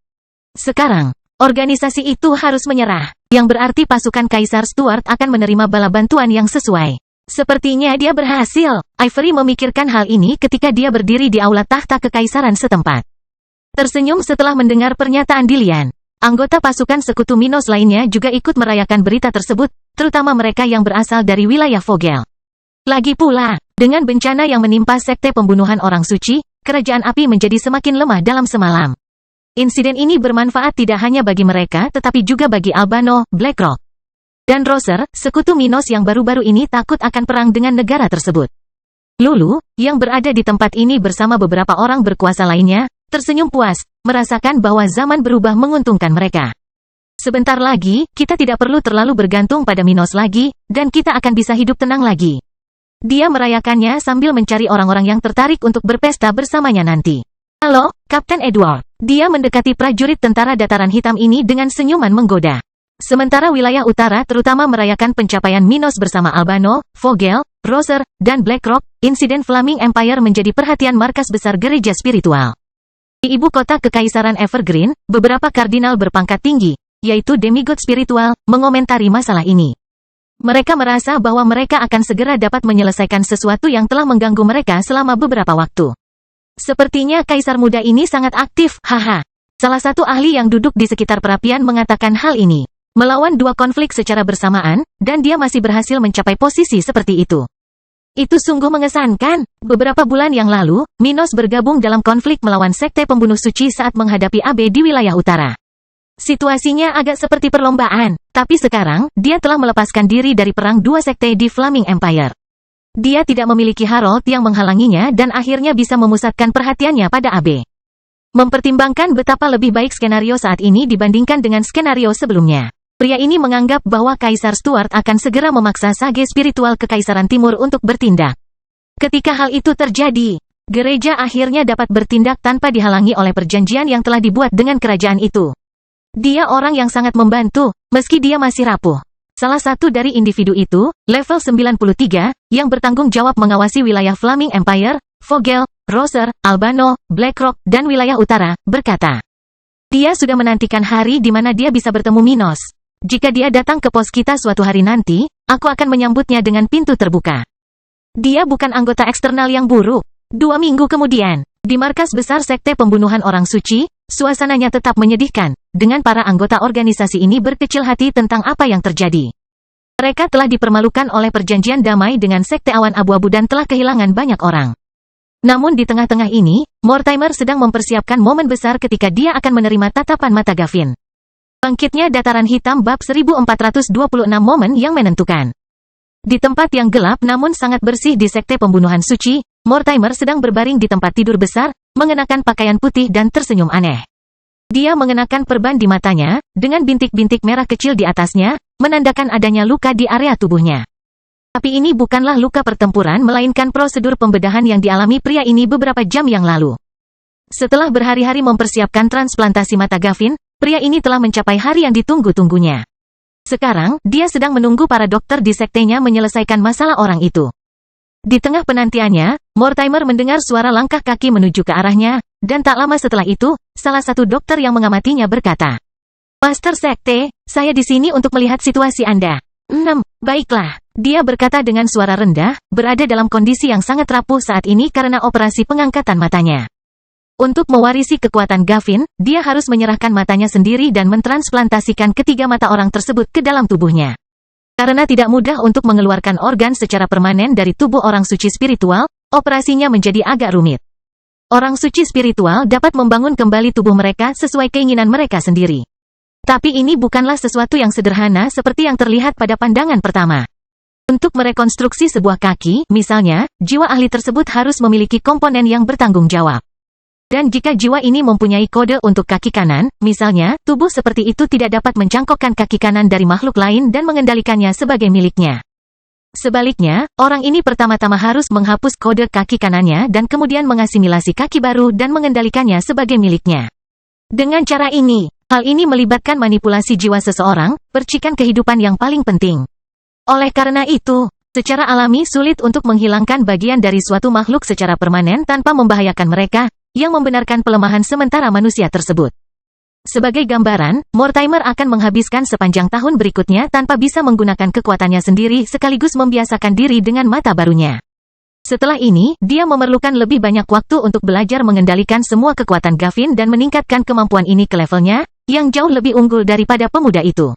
Sekarang, organisasi itu harus menyerah, yang berarti pasukan Kaisar Stuart akan menerima bala bantuan yang sesuai. Sepertinya dia berhasil. Ivory memikirkan hal ini ketika dia berdiri di aula tahta kekaisaran setempat. Tersenyum setelah mendengar pernyataan Dillian. Anggota pasukan sekutu Minos lainnya juga ikut merayakan berita tersebut, terutama mereka yang berasal dari wilayah Vogel. Lagi pula, dengan bencana yang menimpa sekte pembunuhan orang suci, kerajaan api menjadi semakin lemah dalam semalam. Insiden ini bermanfaat tidak hanya bagi mereka tetapi juga bagi Albano, Blackrock, dan Roser, sekutu Minos yang baru-baru ini takut akan perang dengan negara tersebut. Lulu, yang berada di tempat ini bersama beberapa orang berkuasa lainnya, tersenyum puas, merasakan bahwa zaman berubah menguntungkan mereka. Sebentar lagi, kita tidak perlu terlalu bergantung pada Minos lagi, dan kita akan bisa hidup tenang lagi. Dia merayakannya sambil mencari orang-orang yang tertarik untuk berpesta bersamanya nanti. Halo, Kapten Edward. Dia mendekati prajurit tentara Dataran Hitam ini dengan senyuman menggoda. Sementara wilayah utara terutama merayakan pencapaian Minos bersama Albano, Vogel, Roser, dan Blackrock, insiden Flaming Empire menjadi perhatian markas besar gereja spiritual. Di ibu kota kekaisaran Evergreen, beberapa kardinal berpangkat tinggi, yaitu demigod spiritual, mengomentari masalah ini. Mereka merasa bahwa mereka akan segera dapat menyelesaikan sesuatu yang telah mengganggu mereka selama beberapa waktu. Sepertinya kaisar muda ini sangat aktif, haha. Salah satu ahli yang duduk di sekitar perapian mengatakan hal ini. Melawan 2 konflik secara bersamaan, dan dia masih berhasil mencapai posisi seperti itu. Itu sungguh mengesankan. Beberapa bulan yang lalu, Minos bergabung dalam konflik melawan sekte pembunuh suci saat menghadapi AB di wilayah utara. Situasinya agak seperti perlombaan, tapi sekarang, dia telah melepaskan diri dari perang 2 sekte di Flaming Empire. Dia tidak memiliki Harold yang menghalanginya dan akhirnya bisa memusatkan perhatiannya pada AB. Mempertimbangkan betapa lebih baik skenario saat ini dibandingkan dengan skenario sebelumnya. Pria ini menganggap bahwa Kaisar Stuart akan segera memaksa sage spiritual Kekaisaran Timur untuk bertindak. Ketika hal itu terjadi, gereja akhirnya dapat bertindak tanpa dihalangi oleh perjanjian yang telah dibuat dengan kerajaan itu. Dia orang yang sangat membantu, meski dia masih rapuh. Salah satu dari individu itu, level 93, yang bertanggung jawab mengawasi wilayah Flaming Empire, Vogel, Roser, Albano, Blackrock, dan wilayah utara, berkata. Dia sudah menantikan hari di mana dia bisa bertemu Minos. Jika dia datang ke pos kita suatu hari nanti, aku akan menyambutnya dengan pintu terbuka. Dia bukan anggota eksternal yang buruk. 2 minggu kemudian, di markas besar sekte pembunuhan orang suci, suasananya tetap menyedihkan, dengan para anggota organisasi ini berkecil hati tentang apa yang terjadi. Mereka telah dipermalukan oleh perjanjian damai dengan sekte awan abu-abu dan telah kehilangan banyak orang. Namun di tengah-tengah ini, Mortimer sedang mempersiapkan momen besar ketika dia akan menerima tatapan mata Gavin. Bangkitnya Dataran Hitam bab 1426 momen yang menentukan. Di tempat yang gelap namun sangat bersih di sekte pembunuhan suci, Mortimer sedang berbaring di tempat tidur besar, mengenakan pakaian putih dan tersenyum aneh. Dia mengenakan perban di matanya, dengan bintik-bintik merah kecil di atasnya, menandakan adanya luka di area tubuhnya. Tapi ini bukanlah luka pertempuran melainkan prosedur pembedahan yang dialami pria ini beberapa jam yang lalu. Setelah berhari-hari mempersiapkan transplantasi mata Gavin, pria ini telah mencapai hari yang ditunggu-tunggunya. Sekarang, dia sedang menunggu para dokter di sektenya menyelesaikan masalah orang itu. Di tengah penantiannya, Mortimer mendengar suara langkah kaki menuju ke arahnya, dan tak lama setelah itu, salah satu dokter yang mengamatinya berkata, "Master Sekte, saya di sini untuk melihat situasi Anda." Baiklah. Dia berkata dengan suara rendah, berada dalam kondisi yang sangat rapuh saat ini karena operasi pengangkatan matanya. Untuk mewarisi kekuatan Gavin, dia harus menyerahkan matanya sendiri dan mentransplantasikan ketiga mata orang tersebut ke dalam tubuhnya. Karena tidak mudah untuk mengeluarkan organ secara permanen dari tubuh orang suci spiritual, operasinya menjadi agak rumit. Orang suci spiritual dapat membangun kembali tubuh mereka sesuai keinginan mereka sendiri. Tapi ini bukanlah sesuatu yang sederhana seperti yang terlihat pada pandangan pertama. Untuk merekonstruksi sebuah kaki, misalnya, jiwa ahli tersebut harus memiliki komponen yang bertanggung jawab. Dan jika jiwa ini mempunyai kode untuk kaki kanan, misalnya, tubuh seperti itu tidak dapat mencangkokkan kaki kanan dari makhluk lain dan mengendalikannya sebagai miliknya. Sebaliknya, orang ini pertama-tama harus menghapus kode kaki kanannya dan kemudian mengasimilasi kaki baru dan mengendalikannya sebagai miliknya. Dengan cara ini, hal ini melibatkan manipulasi jiwa seseorang, percikan kehidupan yang paling penting. Oleh karena itu, secara alami sulit untuk menghilangkan bagian dari suatu makhluk secara permanen tanpa membahayakan mereka, yang membenarkan pelemahan sementara manusia tersebut. Sebagai gambaran, Mortimer akan menghabiskan sepanjang tahun berikutnya tanpa bisa menggunakan kekuatannya sendiri sekaligus membiasakan diri dengan mata barunya. Setelah ini, dia memerlukan lebih banyak waktu untuk belajar mengendalikan semua kekuatan Gavin dan meningkatkan kemampuan ini ke levelnya, yang jauh lebih unggul daripada pemuda itu.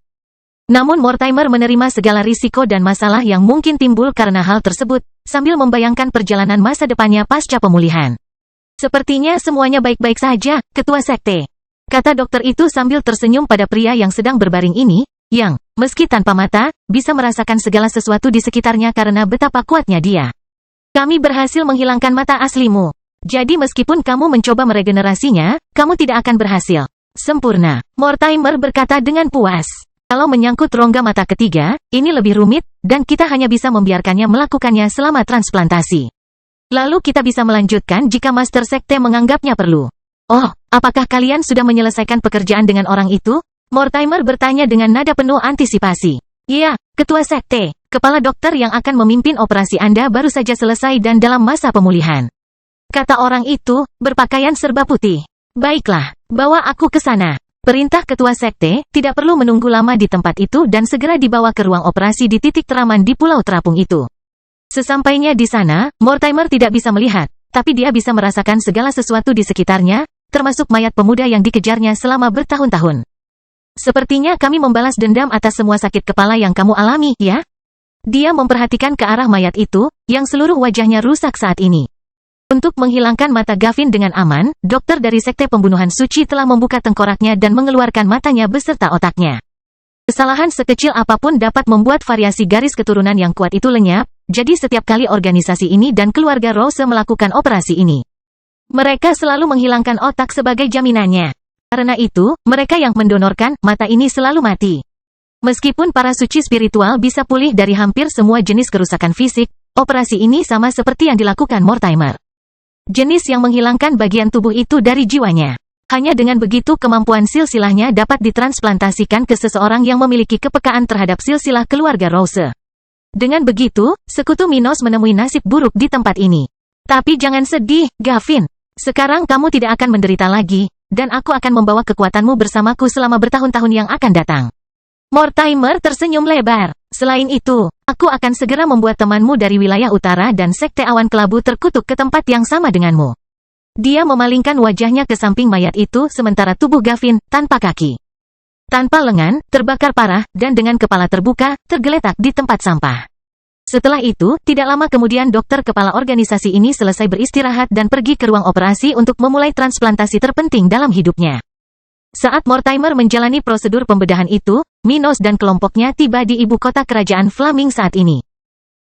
Namun Mortimer menerima segala risiko dan masalah yang mungkin timbul karena hal tersebut, sambil membayangkan perjalanan masa depannya pasca pemulihan. "Sepertinya semuanya baik-baik saja, Ketua Sekte," kata dokter itu sambil tersenyum pada pria yang sedang berbaring ini, yang, meski tanpa mata, bisa merasakan segala sesuatu di sekitarnya karena betapa kuatnya dia. "Kami berhasil menghilangkan mata aslimu. Jadi meskipun kamu mencoba meregenerasinya, kamu tidak akan berhasil sempurna," Mortimer berkata dengan puas. "Kalau menyangkut rongga mata ketiga, ini lebih rumit, dan kita hanya bisa membiarkannya melakukannya selama transplantasi. Lalu kita bisa melanjutkan jika Master Sekte menganggapnya perlu." "Oh, apakah kalian sudah menyelesaikan pekerjaan dengan orang itu?" Mortimer bertanya dengan nada penuh antisipasi. "Iya, Ketua Sekte. Kepala dokter yang akan memimpin operasi Anda baru saja selesai dan dalam masa pemulihan," kata orang itu, berpakaian serba putih. "Baiklah, bawa aku ke sana." Perintah Ketua Sekte, tidak perlu menunggu lama di tempat itu dan segera dibawa ke ruang operasi di titik teraman di Pulau Terapung itu. Sesampainya di sana, Mortimer tidak bisa melihat, tapi dia bisa merasakan segala sesuatu di sekitarnya, termasuk mayat pemuda yang dikejarnya selama bertahun-tahun. "Sepertinya kami membalas dendam atas semua sakit kepala yang kamu alami, ya?" Dia memperhatikan ke arah mayat itu, yang seluruh wajahnya rusak saat ini. Untuk menghilangkan mata Gavin dengan aman, dokter dari Sekte Pembunuhan Suci telah membuka tengkoraknya dan mengeluarkan matanya beserta otaknya. Kesalahan sekecil apapun dapat membuat variasi garis keturunan yang kuat itu lenyap, jadi setiap kali organisasi ini dan keluarga Rose melakukan operasi ini, mereka selalu menghilangkan otak sebagai jaminannya. Karena itu, mereka yang mendonorkan mata ini selalu mati. Meskipun para suci spiritual bisa pulih dari hampir semua jenis kerusakan fisik, operasi ini sama seperti yang dilakukan Mortimer. Jenis yang menghilangkan bagian tubuh itu dari jiwanya. Hanya dengan begitu kemampuan silsilahnya dapat ditransplantasikan ke seseorang yang memiliki kepekaan terhadap silsilah keluarga Rose. Dengan begitu, sekutu Minos menemui nasib buruk di tempat ini. "Tapi jangan sedih, Gavin. Sekarang kamu tidak akan menderita lagi, dan aku akan membawa kekuatanmu bersamaku selama bertahun-tahun yang akan datang." Mortimer tersenyum lebar. "Selain itu, aku akan segera membuat temanmu dari wilayah utara dan Sekte Awan Kelabu terkutuk ke tempat yang sama denganmu." Dia memalingkan wajahnya ke samping mayat itu sementara tubuh Gavin, tanpa kaki, tanpa lengan, terbakar parah, dan dengan kepala terbuka, tergeletak di tempat sampah. Setelah itu, tidak lama kemudian dokter kepala organisasi ini selesai beristirahat dan pergi ke ruang operasi untuk memulai transplantasi terpenting dalam hidupnya. Saat Mortimer menjalani prosedur pembedahan itu, Minos dan kelompoknya tiba di ibu kota kerajaan Flaming saat ini.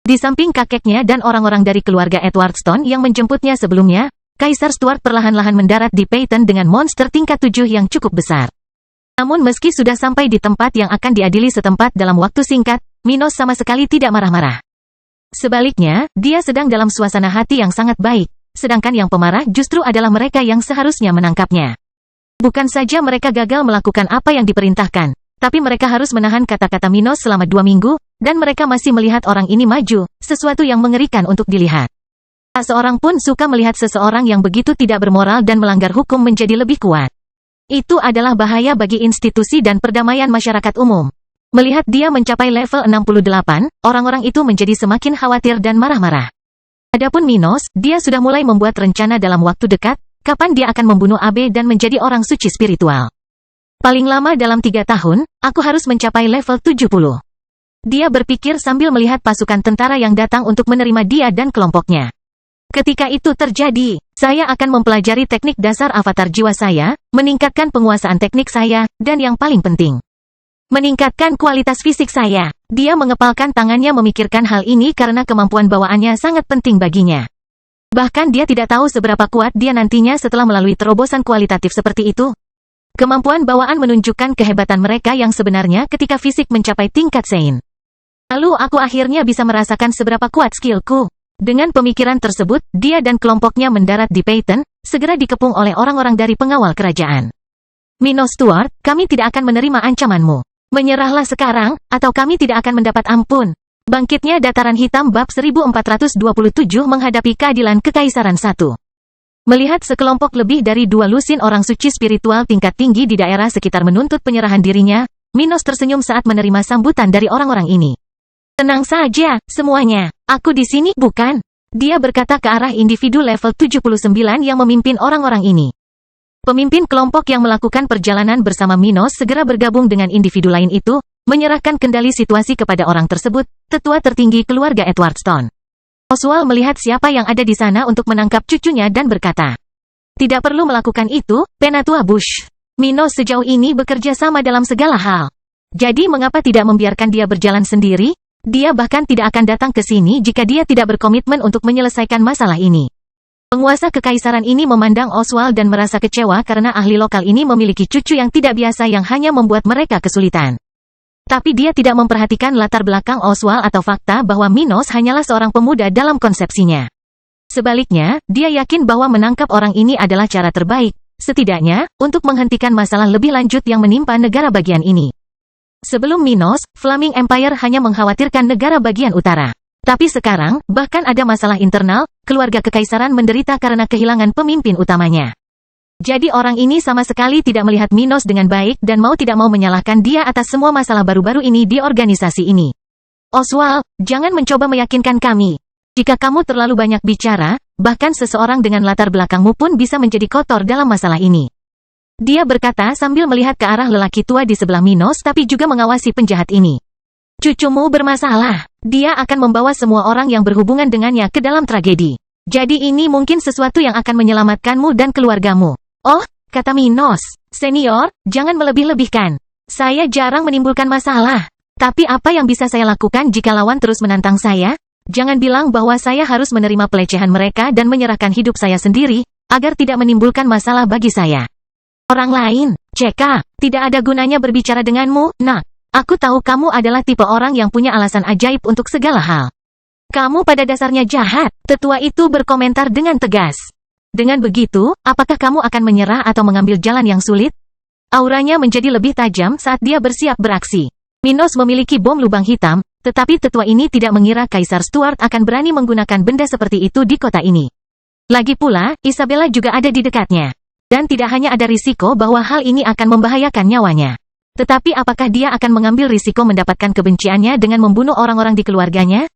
Di samping kakeknya dan orang-orang dari keluarga Edward Stone yang menjemputnya sebelumnya, Kaisar Stuart perlahan-lahan mendarat di Peyton dengan monster tingkat 7 yang cukup besar. Namun meski sudah sampai di tempat yang akan diadili setempat dalam waktu singkat, Minos sama sekali tidak marah-marah. Sebaliknya, dia sedang dalam suasana hati yang sangat baik, sedangkan yang pemarah justru adalah mereka yang seharusnya menangkapnya. Bukan saja mereka gagal melakukan apa yang diperintahkan, tapi mereka harus menahan kata-kata Minos selama 2 minggu, dan mereka masih melihat orang ini maju, sesuatu yang mengerikan untuk dilihat. Tak seorang pun suka melihat seseorang yang begitu tidak bermoral dan melanggar hukum menjadi lebih kuat. Itu adalah bahaya bagi institusi dan perdamaian masyarakat umum. Melihat dia mencapai level 68, orang-orang itu menjadi semakin khawatir dan marah-marah. Adapun Minos, dia sudah mulai membuat rencana dalam waktu dekat, kapan dia akan membunuh Abe dan menjadi orang suci spiritual. Paling lama dalam 3 tahun, aku harus mencapai level 70. Dia berpikir sambil melihat pasukan tentara yang datang untuk menerima dia dan kelompoknya. Ketika itu terjadi, saya akan mempelajari teknik dasar avatar jiwa saya, meningkatkan penguasaan teknik saya, dan yang paling penting, meningkatkan kualitas fisik saya. Dia mengepalkan tangannya memikirkan hal ini karena kemampuan bawaannya sangat penting baginya. Bahkan dia tidak tahu seberapa kuat dia nantinya setelah melalui terobosan kualitatif seperti itu. Kemampuan bawaan menunjukkan kehebatan mereka yang sebenarnya ketika fisik mencapai tingkat Sein. Lalu aku akhirnya bisa merasakan seberapa kuat skillku. Dengan pemikiran tersebut, dia dan kelompoknya mendarat di Peyton, segera dikepung oleh orang-orang dari pengawal kerajaan. Minos Stuart, kami tidak akan menerima ancamanmu. Menyerahlah sekarang, atau kami tidak akan mendapat ampun. Bangkitnya Dataran Hitam bab 1427 menghadapi keadilan Kekaisaran 1. Melihat sekelompok lebih dari 2 lusin orang suci spiritual tingkat tinggi di daerah sekitar menuntut penyerahan dirinya, Minos tersenyum saat menerima sambutan dari orang-orang ini. Tenang saja, semuanya. Aku di sini, bukan? Dia berkata ke arah individu level 79 yang memimpin orang-orang ini. Pemimpin kelompok yang melakukan perjalanan bersama Minos segera bergabung dengan individu lain itu, menyerahkan kendali situasi kepada orang tersebut, tetua tertinggi keluarga Edwardstone. Oswald melihat siapa yang ada di sana untuk menangkap cucunya dan berkata, "Tidak perlu melakukan itu, Penatua Bush. Minos sejauh ini bekerja sama dalam segala hal. Jadi mengapa tidak membiarkan dia berjalan sendiri? Dia bahkan tidak akan datang ke sini jika dia tidak berkomitmen untuk menyelesaikan masalah ini." Penguasa kekaisaran ini memandang Oswald dan merasa kecewa karena ahli lokal ini memiliki cucu yang tidak biasa yang hanya membuat mereka kesulitan. Tapi dia tidak memperhatikan latar belakang Oswald atau fakta bahwa Minos hanyalah seorang pemuda dalam konsepsinya. Sebaliknya, dia yakin bahwa menangkap orang ini adalah cara terbaik, setidaknya, untuk menghentikan masalah lebih lanjut yang menimpa negara bagian ini. Sebelum Minos, Flaming Empire hanya mengkhawatirkan negara bagian utara. Tapi sekarang, bahkan ada masalah internal, keluarga kekaisaran menderita karena kehilangan pemimpin utamanya. Jadi orang ini sama sekali tidak melihat Minos dengan baik dan mau tidak mau menyalahkan dia atas semua masalah baru-baru ini di organisasi ini. Oswald, jangan mencoba meyakinkan kami. Jika kamu terlalu banyak bicara, bahkan seseorang dengan latar belakangmu pun bisa menjadi kotor dalam masalah ini. Dia berkata sambil melihat ke arah lelaki tua di sebelah Minos tapi juga mengawasi penjahat ini. Cucumu bermasalah. Dia akan membawa semua orang yang berhubungan dengannya ke dalam tragedi. Jadi ini mungkin sesuatu yang akan menyelamatkanmu dan keluargamu. Oh, kata Minos. Senior, jangan melebih-lebihkan. Saya jarang menimbulkan masalah. Tapi apa yang bisa saya lakukan jika lawan terus menantang saya? Jangan bilang bahwa saya harus menerima pelecehan mereka dan menyerahkan hidup saya sendiri, agar tidak menimbulkan masalah bagi saya. Orang lain, Ceka, tidak ada gunanya berbicara denganmu, nak. Aku tahu kamu adalah tipe orang yang punya alasan ajaib untuk segala hal. Kamu pada dasarnya jahat, tetua itu berkomentar dengan tegas. Dengan begitu, apakah kamu akan menyerah atau mengambil jalan yang sulit? Auranya menjadi lebih tajam saat dia bersiap beraksi. Minos memiliki bom lubang hitam, tetapi tetua ini tidak mengira Kaisar Stuart akan berani menggunakan benda seperti itu di kota ini. Lagi pula, Isabella juga ada di dekatnya. Dan tidak hanya ada risiko bahwa hal ini akan membahayakan nyawanya. Tetapi apakah dia akan mengambil risiko mendapatkan kebenciannya dengan membunuh orang-orang di keluarganya?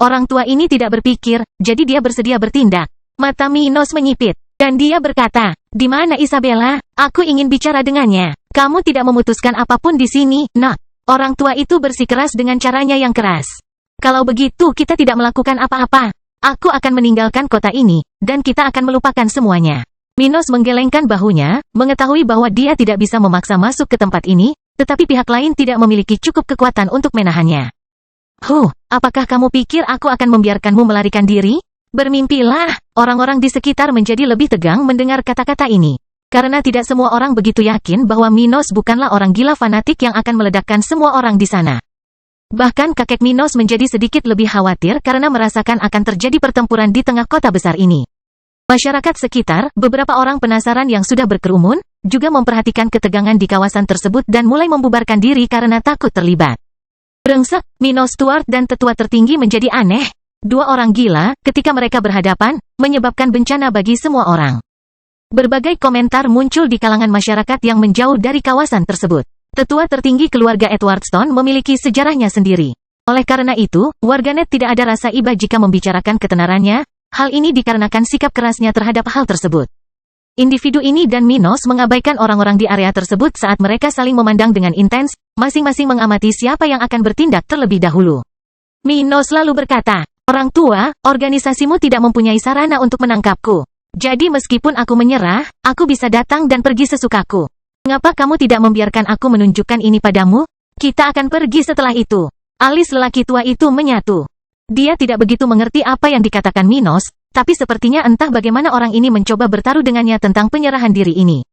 Orang tua ini tidak berpikir, jadi dia bersedia bertindak. Mata Minos menyipit, dan dia berkata, "Di mana Isabella? Aku ingin bicara dengannya." "Kamu tidak memutuskan apapun di sini, nak." Orang tua itu bersikeras dengan caranya yang keras. "Kalau begitu kita tidak melakukan apa-apa. Aku akan meninggalkan kota ini, dan kita akan melupakan semuanya." Minos menggelengkan bahunya, mengetahui bahwa dia tidak bisa memaksa masuk ke tempat ini, tetapi pihak lain tidak memiliki cukup kekuatan untuk menahannya. Apakah kamu pikir aku akan membiarkanmu melarikan diri? Bermimpilah." Orang-orang di sekitar menjadi lebih tegang mendengar kata-kata ini. Karena tidak semua orang begitu yakin bahwa Minos bukanlah orang gila fanatik yang akan meledakkan semua orang di sana. Bahkan kakek Minos menjadi sedikit lebih khawatir karena merasakan akan terjadi pertempuran di tengah kota besar ini. Masyarakat sekitar, beberapa orang penasaran yang sudah berkerumun, juga memperhatikan ketegangan di kawasan tersebut dan mulai membubarkan diri karena takut terlibat. Brengsek, Minos Stuart dan tetua tertinggi menjadi aneh. Dua orang gila, ketika mereka berhadapan, menyebabkan bencana bagi semua orang. Berbagai komentar muncul di kalangan masyarakat yang menjauh dari kawasan tersebut. Tetua tertinggi keluarga Edwardstone memiliki sejarahnya sendiri. Oleh karena itu, warganet tidak ada rasa iba jika membicarakan ketenarannya. Hal ini dikarenakan sikap kerasnya terhadap hal tersebut. Individu ini dan Minos mengabaikan orang-orang di area tersebut saat mereka saling memandang dengan intens, masing-masing mengamati siapa yang akan bertindak terlebih dahulu. Minos lalu berkata, "Orang tua, organisasimu tidak mempunyai sarana untuk menangkapku. Jadi meskipun aku menyerah, aku bisa datang dan pergi sesukaku. Mengapa kamu tidak membiarkan aku menunjukkan ini padamu? Kita akan pergi setelah itu." Alis lelaki tua itu menyatu. Dia tidak begitu mengerti apa yang dikatakan Minos, tapi sepertinya entah bagaimana orang ini mencoba bertaruh dengannya tentang penyerahan diri ini.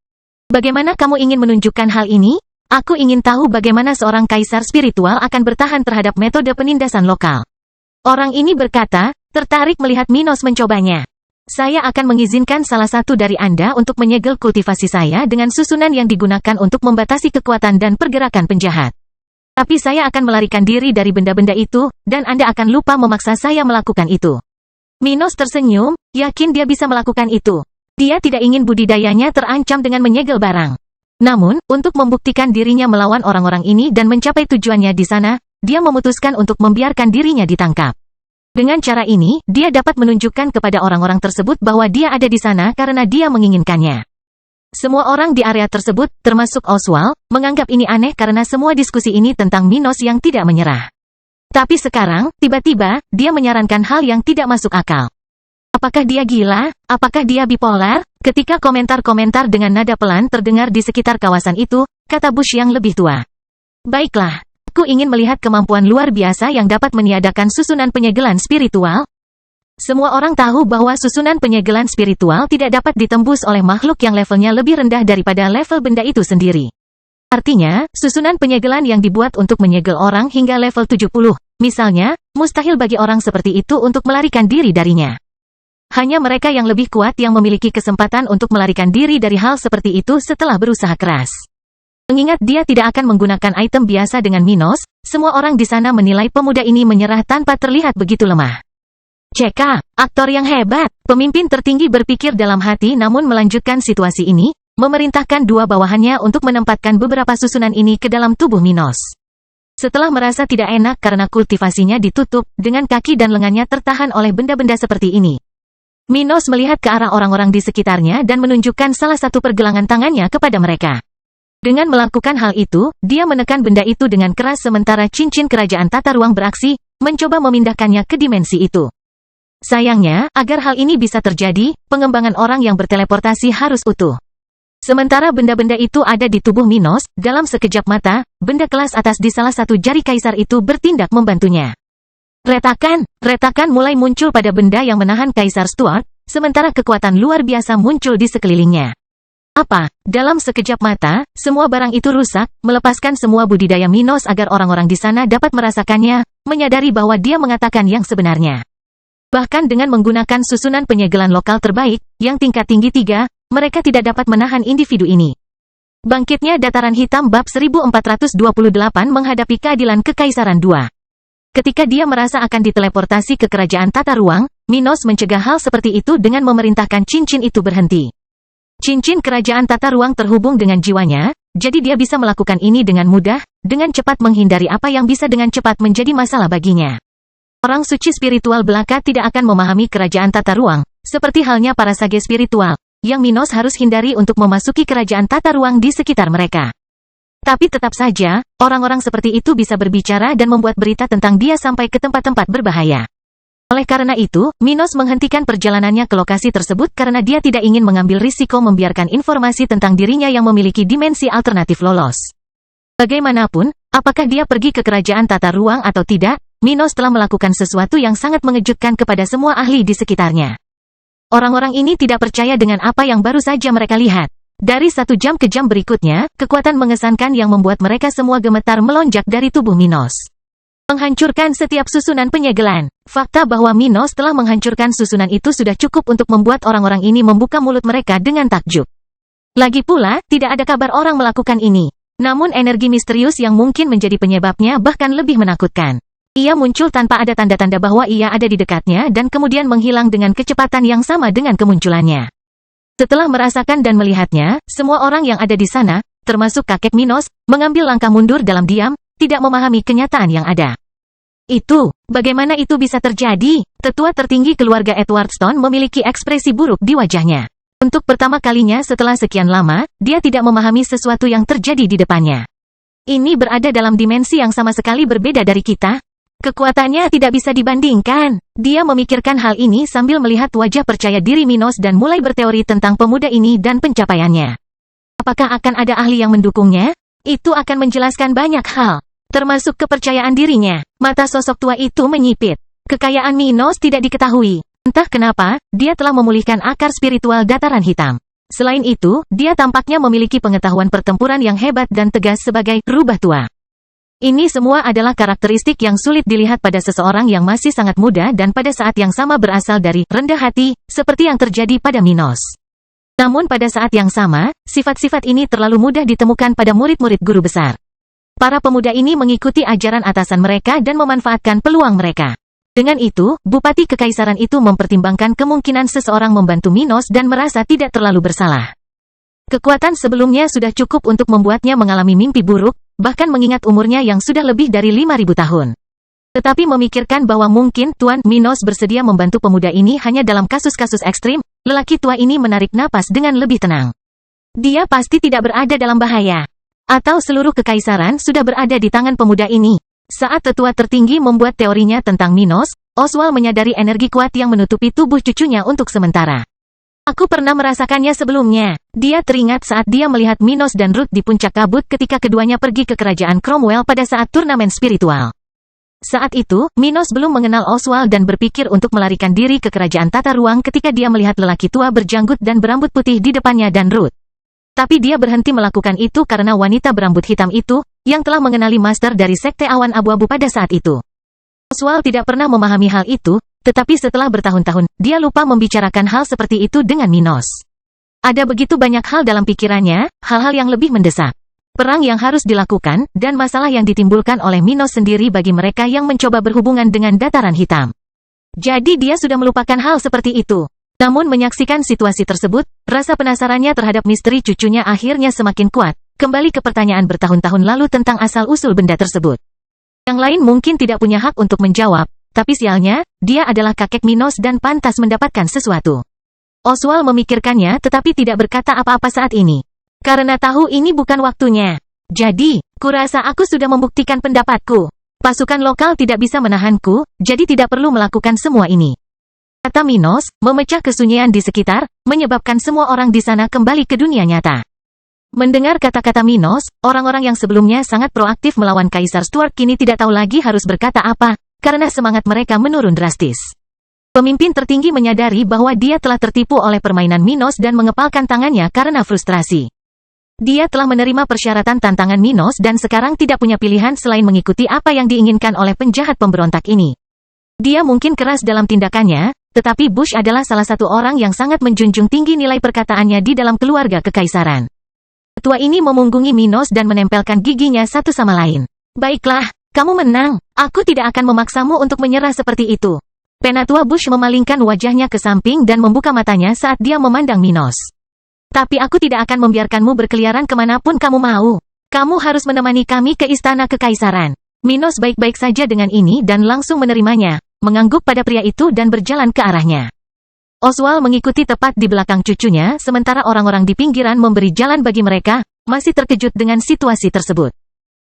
"Bagaimana kamu ingin menunjukkan hal ini? Aku ingin tahu bagaimana seorang kaisar spiritual akan bertahan terhadap metode penindasan lokal." Orang ini berkata, tertarik melihat Minos mencobanya. "Saya akan mengizinkan salah satu dari Anda untuk menyegel kultivasi saya dengan susunan yang digunakan untuk membatasi kekuatan dan pergerakan penjahat. Tapi saya akan melarikan diri dari benda-benda itu, dan Anda akan lupa memaksa saya melakukan itu." Minos tersenyum, yakin dia bisa melakukan itu. Dia tidak ingin budidayanya terancam dengan menyegel barang. Namun, untuk membuktikan dirinya melawan orang-orang ini dan mencapai tujuannya di sana, dia memutuskan untuk membiarkan dirinya ditangkap. Dengan cara ini, dia dapat menunjukkan kepada orang-orang tersebut bahwa dia ada di sana karena dia menginginkannya. Semua orang di area tersebut, termasuk Oswald, menganggap ini aneh karena semua diskusi ini tentang Minos yang tidak menyerah. Tapi sekarang, tiba-tiba, dia menyarankan hal yang tidak masuk akal. Apakah dia gila? Apakah dia bipolar? Ketika komentar-komentar dengan nada pelan terdengar di sekitar kawasan itu, kata Bush yang lebih tua. "Baiklah, aku ingin melihat kemampuan luar biasa yang dapat meniadakan susunan penyegelan spiritual." Semua orang tahu bahwa susunan penyegelan spiritual tidak dapat ditembus oleh makhluk yang levelnya lebih rendah daripada level benda itu sendiri. Artinya, susunan penyegelan yang dibuat untuk menyegel orang hingga level 70, misalnya, mustahil bagi orang seperti itu untuk melarikan diri darinya. Hanya mereka yang lebih kuat yang memiliki kesempatan untuk melarikan diri dari hal seperti itu setelah berusaha keras. Mengingat dia tidak akan menggunakan item biasa dengan Minos, semua orang di sana menilai pemuda ini menyerah tanpa terlihat begitu lemah. "CK, aktor yang hebat," pemimpin tertinggi berpikir dalam hati namun melanjutkan situasi ini, memerintahkan dua bawahannya untuk menempatkan beberapa susunan ini ke dalam tubuh Minos. Setelah merasa tidak enak karena kultivasinya ditutup, dengan kaki dan lengannya tertahan oleh benda-benda seperti ini, Minos melihat ke arah orang-orang di sekitarnya dan menunjukkan salah satu pergelangan tangannya kepada mereka. Dengan melakukan hal itu, dia menekan benda itu dengan keras sementara cincin kerajaan tata ruang beraksi, mencoba memindahkannya ke dimensi itu. Sayangnya, agar hal ini bisa terjadi, pengembangan orang yang berteleportasi harus utuh. Sementara benda-benda itu ada di tubuh Minos, dalam sekejap mata, benda kelas atas di salah satu jari kaisar itu bertindak membantunya. Retakan mulai muncul pada benda yang menahan Kaisar Stuart, sementara kekuatan luar biasa muncul di sekelilingnya. Dalam sekejap mata, semua barang itu rusak, melepaskan semua budidaya Minos agar orang-orang di sana dapat merasakannya, menyadari bahwa dia mengatakan yang sebenarnya. Bahkan dengan menggunakan susunan penyegelan lokal terbaik, yang tingkat tinggi 3, mereka tidak dapat menahan individu ini. Bangkitnya Dataran Hitam bab 1428 menghadapi keadilan Kekaisaran 2. Ketika dia merasa akan diteleportasi ke kerajaan tata ruang, Minos mencegah hal seperti itu dengan memerintahkan cincin itu berhenti. Cincin kerajaan tata ruang terhubung dengan jiwanya, jadi dia bisa melakukan ini dengan mudah, dengan cepat menghindari apa yang bisa dengan cepat menjadi masalah baginya. Orang suci spiritual belaka tidak akan memahami kerajaan tata ruang, seperti halnya para sage spiritual, yang Minos harus hindari untuk memasuki kerajaan tata ruang di sekitar mereka. Tapi tetap saja, orang-orang seperti itu bisa berbicara dan membuat berita tentang dia sampai ke tempat-tempat berbahaya. Oleh karena itu, Minos menghentikan perjalanannya ke lokasi tersebut karena dia tidak ingin mengambil risiko membiarkan informasi tentang dirinya yang memiliki dimensi alternatif lolos. Bagaimanapun, apakah dia pergi ke kerajaan tata ruang atau tidak, Minos telah melakukan sesuatu yang sangat mengejutkan kepada semua ahli di sekitarnya. Orang-orang ini tidak percaya dengan apa yang baru saja mereka lihat. Dari 1 jam ke jam berikutnya, kekuatan mengesankan yang membuat mereka semua gemetar melonjak dari tubuh Minos. menghancurkan setiap susunan penyegelan. Fakta bahwa Minos telah menghancurkan susunan itu sudah cukup untuk membuat orang-orang ini membuka mulut mereka dengan takjub. Lagi pula, tidak ada kabar orang melakukan ini. Namun energi misterius yang mungkin menjadi penyebabnya bahkan lebih menakutkan. Ia muncul tanpa ada tanda-tanda bahwa ia ada di dekatnya dan kemudian menghilang dengan kecepatan yang sama dengan kemunculannya. Setelah merasakan dan melihatnya, semua orang yang ada di sana, termasuk kakek Minos, mengambil langkah mundur dalam diam, tidak memahami kenyataan yang ada. Bagaimana itu bisa terjadi? Tetua tertinggi keluarga Edwardstone memiliki ekspresi buruk di wajahnya. Untuk pertama kalinya setelah sekian lama, dia tidak memahami sesuatu yang terjadi di depannya. Ini berada dalam dimensi yang sama sekali berbeda dari kita. Kekuatannya tidak bisa dibandingkan. Dia memikirkan hal ini sambil melihat wajah percaya diri Minos dan mulai berteori tentang pemuda ini dan pencapaiannya. Apakah akan ada ahli yang mendukungnya? Itu akan menjelaskan banyak hal, termasuk kepercayaan dirinya. Mata sosok tua itu menyipit. Kekayaan Minos tidak diketahui. Entah kenapa, dia telah memulihkan akar spiritual dataran hitam. Selain itu, dia tampaknya memiliki pengetahuan pertempuran yang hebat dan tegas sebagai rubah tua. Ini semua adalah karakteristik yang sulit dilihat pada seseorang yang masih sangat muda dan pada saat yang sama berasal dari rendah hati, seperti yang terjadi pada Minos. Namun pada saat yang sama, sifat-sifat ini terlalu mudah ditemukan pada murid-murid guru besar. Para pemuda ini mengikuti ajaran atasan mereka dan memanfaatkan peluang mereka. Dengan itu, Bupati Kekaisaran itu mempertimbangkan kemungkinan seseorang membantu Minos dan merasa tidak terlalu bersalah. Kekuatan sebelumnya sudah cukup untuk membuatnya mengalami mimpi buruk, bahkan mengingat umurnya yang sudah lebih dari 5.000 tahun. Tetapi memikirkan bahwa mungkin Tuan Minos bersedia membantu pemuda ini hanya dalam kasus-kasus ekstrim, lelaki tua ini menarik napas dengan lebih tenang. Dia pasti tidak berada dalam bahaya. Atau seluruh kekaisaran sudah berada di tangan pemuda ini. Saat tetua tertinggi membuat teorinya tentang Minos, Oswald menyadari energi kuat yang menutupi tubuh cucunya untuk sementara. Aku pernah merasakannya sebelumnya. Dia teringat saat dia melihat Minos dan Ruth di puncak kabut ketika keduanya pergi ke kerajaan Cromwell pada saat turnamen spiritual. Saat itu, Minos belum mengenal Oswald dan berpikir untuk melarikan diri ke kerajaan tata ruang ketika dia melihat lelaki tua berjanggut dan berambut putih di depannya dan Ruth. Tapi dia berhenti melakukan itu karena wanita berambut hitam itu, yang telah mengenali master dari sekte awan abu-abu pada saat itu. Oswald tidak pernah memahami hal itu, tetapi setelah bertahun-tahun, dia lupa membicarakan hal seperti itu dengan Minos. Ada begitu banyak hal dalam pikirannya, hal-hal yang lebih mendesak. Perang yang harus dilakukan, dan masalah yang ditimbulkan oleh Minos sendiri bagi mereka yang mencoba berhubungan dengan dataran hitam. Jadi dia sudah melupakan hal seperti itu. Namun menyaksikan situasi tersebut, rasa penasarannya terhadap misteri cucunya akhirnya semakin kuat, kembali ke pertanyaan bertahun-tahun lalu tentang asal-usul benda tersebut. Yang lain mungkin tidak punya hak untuk menjawab, tapi sialnya, dia adalah kakek Minos dan pantas mendapatkan sesuatu. Oswald memikirkannya tetapi tidak berkata apa-apa saat ini. Karena tahu ini bukan waktunya. Jadi, kurasa aku sudah membuktikan pendapatku. Pasukan lokal tidak bisa menahanku, jadi tidak perlu melakukan semua ini. Kata Minos, memecah kesunyian di sekitar, menyebabkan semua orang di sana kembali ke dunia nyata. Mendengar kata-kata Minos, orang-orang yang sebelumnya sangat proaktif melawan Kaisar Stuart kini tidak tahu lagi harus berkata apa, karena semangat mereka menurun drastis. Pemimpin tertinggi menyadari bahwa dia telah tertipu oleh permainan Minos dan mengepalkan tangannya karena frustrasi. Dia telah menerima persyaratan tantangan Minos dan sekarang tidak punya pilihan selain mengikuti apa yang diinginkan oleh penjahat pemberontak ini. Dia mungkin keras dalam tindakannya, tetapi Bush adalah salah satu orang yang sangat menjunjung tinggi nilai perkataannya di dalam keluarga kekaisaran. Ketua ini memunggungi Minos dan menempelkan giginya satu sama lain. Baiklah, kamu menang. Aku tidak akan memaksamu untuk menyerah seperti itu. Penatua Bush memalingkan wajahnya ke samping dan membuka matanya saat dia memandang Minos. Tapi aku tidak akan membiarkanmu berkeliaran kemanapun kamu mau. Kamu harus menemani kami ke istana kekaisaran. Minos baik-baik saja dengan ini dan langsung menerimanya, mengangguk pada pria itu dan berjalan ke arahnya. Oswald mengikuti tepat di belakang cucunya sementara orang-orang di pinggiran memberi jalan bagi mereka, masih terkejut dengan situasi tersebut.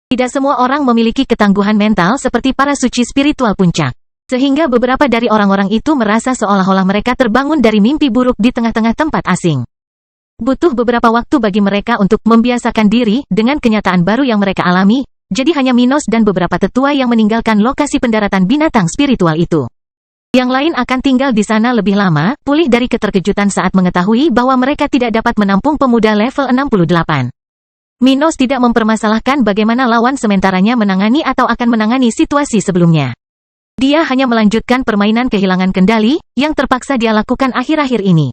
Tidak semua orang memiliki ketangguhan mental seperti para suci spiritual puncak. Sehingga beberapa dari orang-orang itu merasa seolah-olah mereka terbangun dari mimpi buruk di tengah-tengah tempat asing. Butuh beberapa waktu bagi mereka untuk membiasakan diri dengan kenyataan baru yang mereka alami, jadi hanya Minos dan beberapa tetua yang meninggalkan lokasi pendaratan binatang spiritual itu. Yang lain akan tinggal di sana lebih lama, pulih dari keterkejutan saat mengetahui bahwa mereka tidak dapat menampung pemuda level 68. Minos tidak mempermasalahkan bagaimana lawan sementaranya menangani atau akan menangani situasi sebelumnya. Dia hanya melanjutkan permainan kehilangan kendali, yang terpaksa dia lakukan akhir-akhir ini.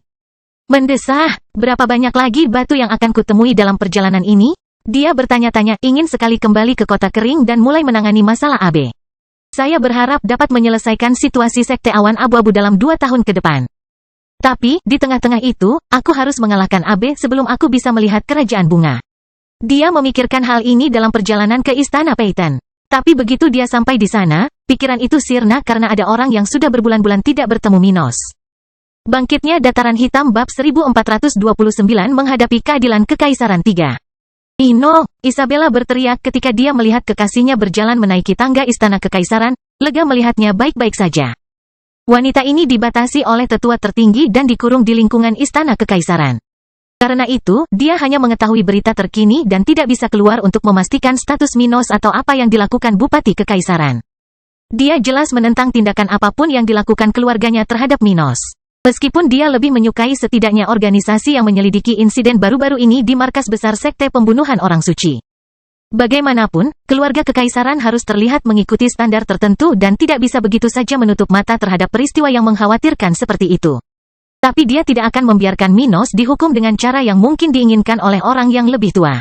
Mendesah, berapa banyak lagi batu yang akan kutemui dalam perjalanan ini? Dia bertanya-tanya, ingin sekali kembali ke kota kering dan mulai menangani masalah AB. Saya berharap dapat menyelesaikan situasi Sekte Awan Abu-Abu dalam 2 tahun ke depan. Tapi, di tengah-tengah itu, aku harus mengalahkan AB sebelum aku bisa melihat kerajaan bunga. Dia memikirkan hal ini dalam perjalanan ke Istana Phaeton. Tapi begitu dia sampai di sana, pikiran itu sirna karena ada orang yang sudah berbulan-bulan tidak bertemu Minos. Bangkitnya Dataran Hitam bab 1429 menghadapi keadilan Kekaisaran 3. Ino, Isabella berteriak ketika dia melihat kekasihnya berjalan menaiki tangga Istana Kekaisaran, lega melihatnya baik-baik saja. Wanita ini dibatasi oleh tetua tertinggi dan dikurung di lingkungan Istana Kekaisaran. Karena itu, dia hanya mengetahui berita terkini dan tidak bisa keluar untuk memastikan status Minos atau apa yang dilakukan Bupati Kekaisaran. Dia jelas menentang tindakan apapun yang dilakukan keluarganya terhadap Minos. Meskipun dia lebih menyukai setidaknya organisasi yang menyelidiki insiden baru-baru ini di markas besar Sekte Pembunuhan Orang Suci. Bagaimanapun, keluarga Kekaisaran harus terlihat mengikuti standar tertentu dan tidak bisa begitu saja menutup mata terhadap peristiwa yang mengkhawatirkan seperti itu. Tapi dia tidak akan membiarkan Minos dihukum dengan cara yang mungkin diinginkan oleh orang yang lebih tua.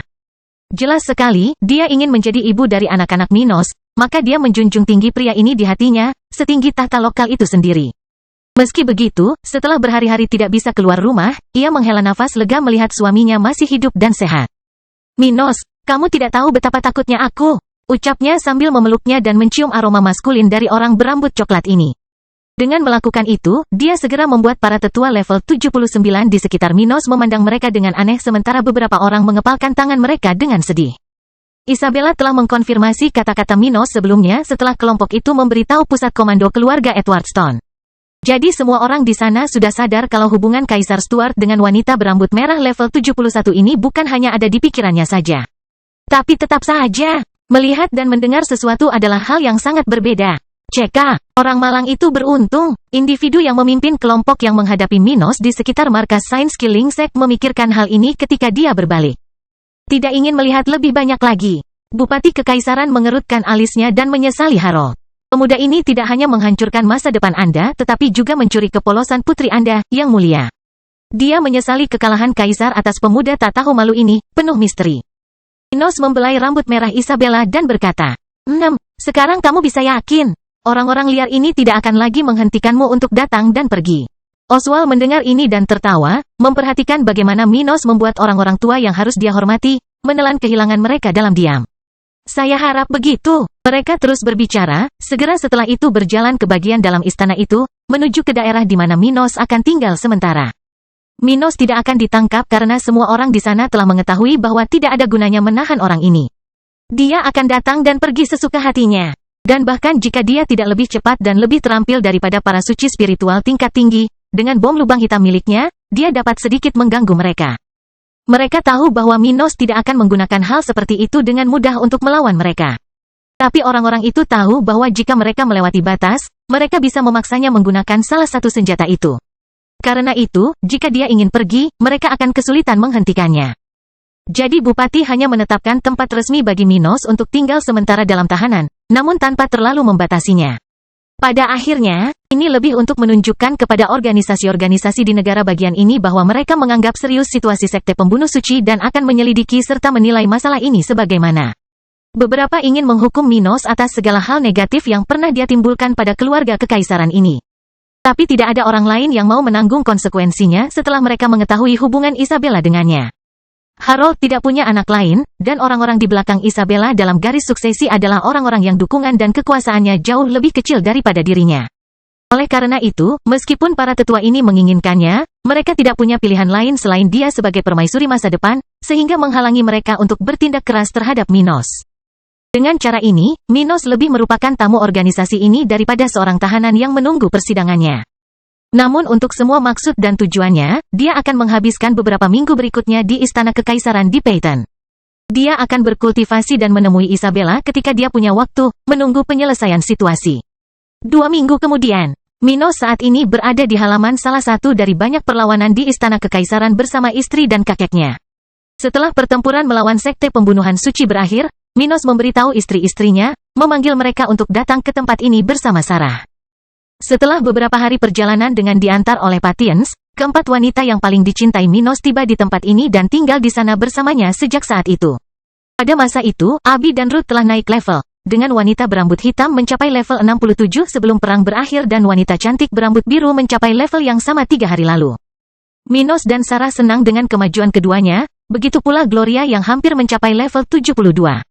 Jelas sekali, dia ingin menjadi ibu dari anak-anak Minos, maka dia menjunjung tinggi pria ini di hatinya, setinggi tahta lokal itu sendiri. Meski begitu, setelah berhari-hari tidak bisa keluar rumah, ia menghela nafas lega melihat suaminya masih hidup dan sehat. Minos, kamu tidak tahu betapa takutnya aku, ucapnya sambil memeluknya dan mencium aroma maskulin dari orang berambut coklat ini. Dengan melakukan itu, dia segera membuat para tetua level 79 di sekitar Minos memandang mereka dengan aneh sementara beberapa orang mengepalkan tangan mereka dengan sedih. Isabella telah mengkonfirmasi kata-kata Minos sebelumnya setelah kelompok itu memberitahu pusat komando keluarga Edward Stone. Jadi semua orang di sana sudah sadar kalau hubungan Kaisar Stuart dengan wanita berambut merah level 71 ini bukan hanya ada di pikirannya saja. Tapi tetap saja, melihat dan mendengar sesuatu adalah hal yang sangat berbeda. CK, orang malang itu beruntung. Individu yang memimpin kelompok yang menghadapi Minos di sekitar markas Sains Killing Sect memikirkan hal ini ketika dia berbalik. Tidak ingin melihat lebih banyak lagi. Bupati Kekaisaran mengerutkan alisnya dan menyesali Harold. Pemuda ini tidak hanya menghancurkan masa depan Anda tetapi juga mencuri kepolosan putri Anda, yang mulia. Dia menyesali kekalahan Kaisar atas pemuda tak tahu malu ini, penuh misteri. Minos membelai rambut merah Isabella dan berkata, sekarang kamu bisa yakin. Orang-orang liar ini tidak akan lagi menghentikanmu untuk datang dan pergi. Oswald mendengar ini dan tertawa, memperhatikan bagaimana Minos membuat orang-orang tua yang harus dia hormati, menelan kehilangan mereka dalam diam. Saya harap begitu. Mereka terus berbicara, segera setelah itu berjalan ke bagian dalam istana itu, menuju ke daerah di mana Minos akan tinggal sementara. Minos tidak akan ditangkap karena semua orang di sana telah mengetahui bahwa tidak ada gunanya menahan orang ini. Dia akan datang dan pergi sesuka hatinya. Dan bahkan jika dia tidak lebih cepat dan lebih terampil daripada para suci spiritual tingkat tinggi, dengan bom lubang hitam miliknya, dia dapat sedikit mengganggu mereka. Mereka tahu bahwa Minos tidak akan menggunakan hal seperti itu dengan mudah untuk melawan mereka. Tapi orang-orang itu tahu bahwa jika mereka melewati batas, mereka bisa memaksanya menggunakan salah satu senjata itu. Karena itu, jika dia ingin pergi, mereka akan kesulitan menghentikannya. Jadi Bupati hanya menetapkan tempat resmi bagi Minos untuk tinggal sementara dalam tahanan, namun tanpa terlalu membatasinya. Pada akhirnya, ini lebih untuk menunjukkan kepada organisasi-organisasi di negara bagian ini bahwa mereka menganggap serius situasi Sekte Pembunuh Suci dan akan menyelidiki serta menilai masalah ini sebagaimana. Beberapa ingin menghukum Minos atas segala hal negatif yang pernah dia timbulkan pada keluarga Kekaisaran ini. Tapi tidak ada orang lain yang mau menanggung konsekuensinya setelah mereka mengetahui hubungan Isabella dengannya. Harold tidak punya anak lain, dan orang-orang di belakang Isabella dalam garis suksesi adalah orang-orang yang dukungan dan kekuasaannya jauh lebih kecil daripada dirinya. Oleh karena itu, meskipun para tetua ini menginginkannya, mereka tidak punya pilihan lain selain dia sebagai permaisuri masa depan, sehingga menghalangi mereka untuk bertindak keras terhadap Minos. Dengan cara ini, Minos lebih merupakan tamu organisasi ini daripada seorang tahanan yang menunggu persidangannya. Namun untuk semua maksud dan tujuannya, dia akan menghabiskan beberapa minggu berikutnya di Istana Kekaisaran di Phaeton. Dia akan berkultivasi dan menemui Isabella ketika dia punya waktu, menunggu penyelesaian situasi. 2 minggu kemudian, Minos saat ini berada di halaman salah satu dari banyak perlawanan di Istana Kekaisaran bersama istri dan kakeknya. Setelah pertempuran melawan sekte pembunuhan suci berakhir, Minos memberitahu istri-istrinya, memanggil mereka untuk datang ke tempat ini bersama Sarah. Setelah beberapa hari perjalanan dengan diantar oleh Patience, keempat wanita yang paling dicintai Minos tiba di tempat ini dan tinggal di sana bersamanya sejak saat itu. Pada masa itu, Abby dan Ruth telah naik level, dengan wanita berambut hitam mencapai level 67 sebelum perang berakhir dan wanita cantik berambut biru mencapai level yang sama 3 hari lalu. Minos dan Sarah senang dengan kemajuan keduanya, begitu pula Gloria yang hampir mencapai level 72.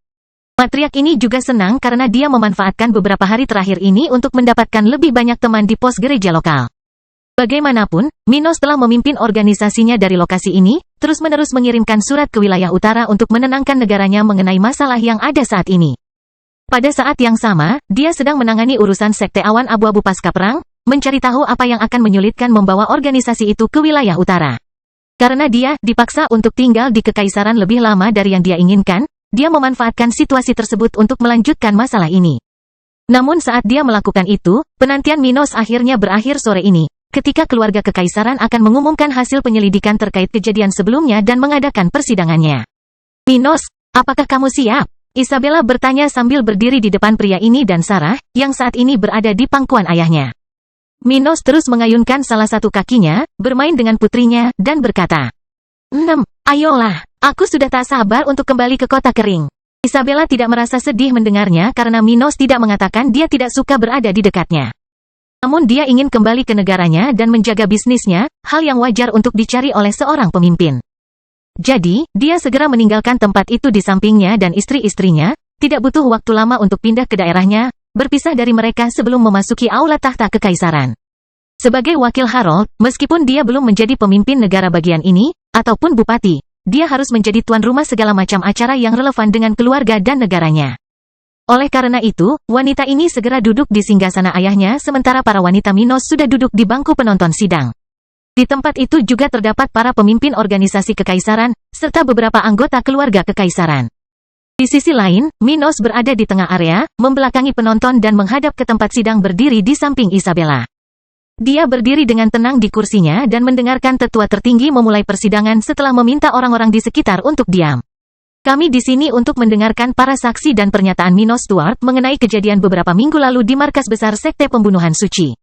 Matriark ini juga senang karena dia memanfaatkan beberapa hari terakhir ini untuk mendapatkan lebih banyak teman di pos gereja lokal. Bagaimanapun, Minos telah memimpin organisasinya dari lokasi ini, terus-menerus mengirimkan surat ke wilayah utara untuk menenangkan negaranya mengenai masalah yang ada saat ini. Pada saat yang sama, dia sedang menangani urusan sekte awan abu-abu pasca perang, mencari tahu apa yang akan menyulitkan membawa organisasi itu ke wilayah utara. Karena dia dipaksa untuk tinggal di kekaisaran lebih lama dari yang dia inginkan, dia memanfaatkan situasi tersebut untuk melanjutkan masalah ini. Namun saat dia melakukan itu, penantian Minos akhirnya berakhir sore ini, ketika keluarga kekaisaran akan mengumumkan hasil penyelidikan terkait kejadian sebelumnya dan mengadakan persidangannya. Minos, apakah kamu siap? Isabella bertanya sambil berdiri di depan pria ini dan Sarah, yang saat ini berada di pangkuan ayahnya. Minos terus mengayunkan salah satu kakinya, bermain dengan putrinya, dan berkata, ayolah. Aku sudah tak sabar untuk kembali ke kota kering. Isabella tidak merasa sedih mendengarnya karena Minos tidak mengatakan dia tidak suka berada di dekatnya. Namun dia ingin kembali ke negaranya dan menjaga bisnisnya, hal yang wajar untuk dicari oleh seorang pemimpin. Jadi, dia segera meninggalkan tempat itu di sampingnya dan istri-istrinya, tidak butuh waktu lama untuk pindah ke daerahnya, berpisah dari mereka sebelum memasuki aula tahta kekaisaran. Sebagai wakil Harold, meskipun dia belum menjadi pemimpin negara bagian ini, ataupun bupati, dia harus menjadi tuan rumah segala macam acara yang relevan dengan keluarga dan negaranya. Oleh karena itu, wanita ini segera duduk di singgasana ayahnya sementara para wanita Minos sudah duduk di bangku penonton sidang. Di tempat itu juga terdapat para pemimpin organisasi kekaisaran, serta beberapa anggota keluarga kekaisaran. Di sisi lain, Minos berada di tengah area, membelakangi penonton dan menghadap ke tempat sidang berdiri di samping Isabella. Dia berdiri dengan tenang di kursinya dan mendengarkan tetua tertinggi memulai persidangan setelah meminta orang-orang di sekitar untuk diam. Kami di sini untuk mendengarkan para saksi dan pernyataan Minos Stuart mengenai kejadian beberapa minggu lalu di markas besar sekte pembunuhan suci.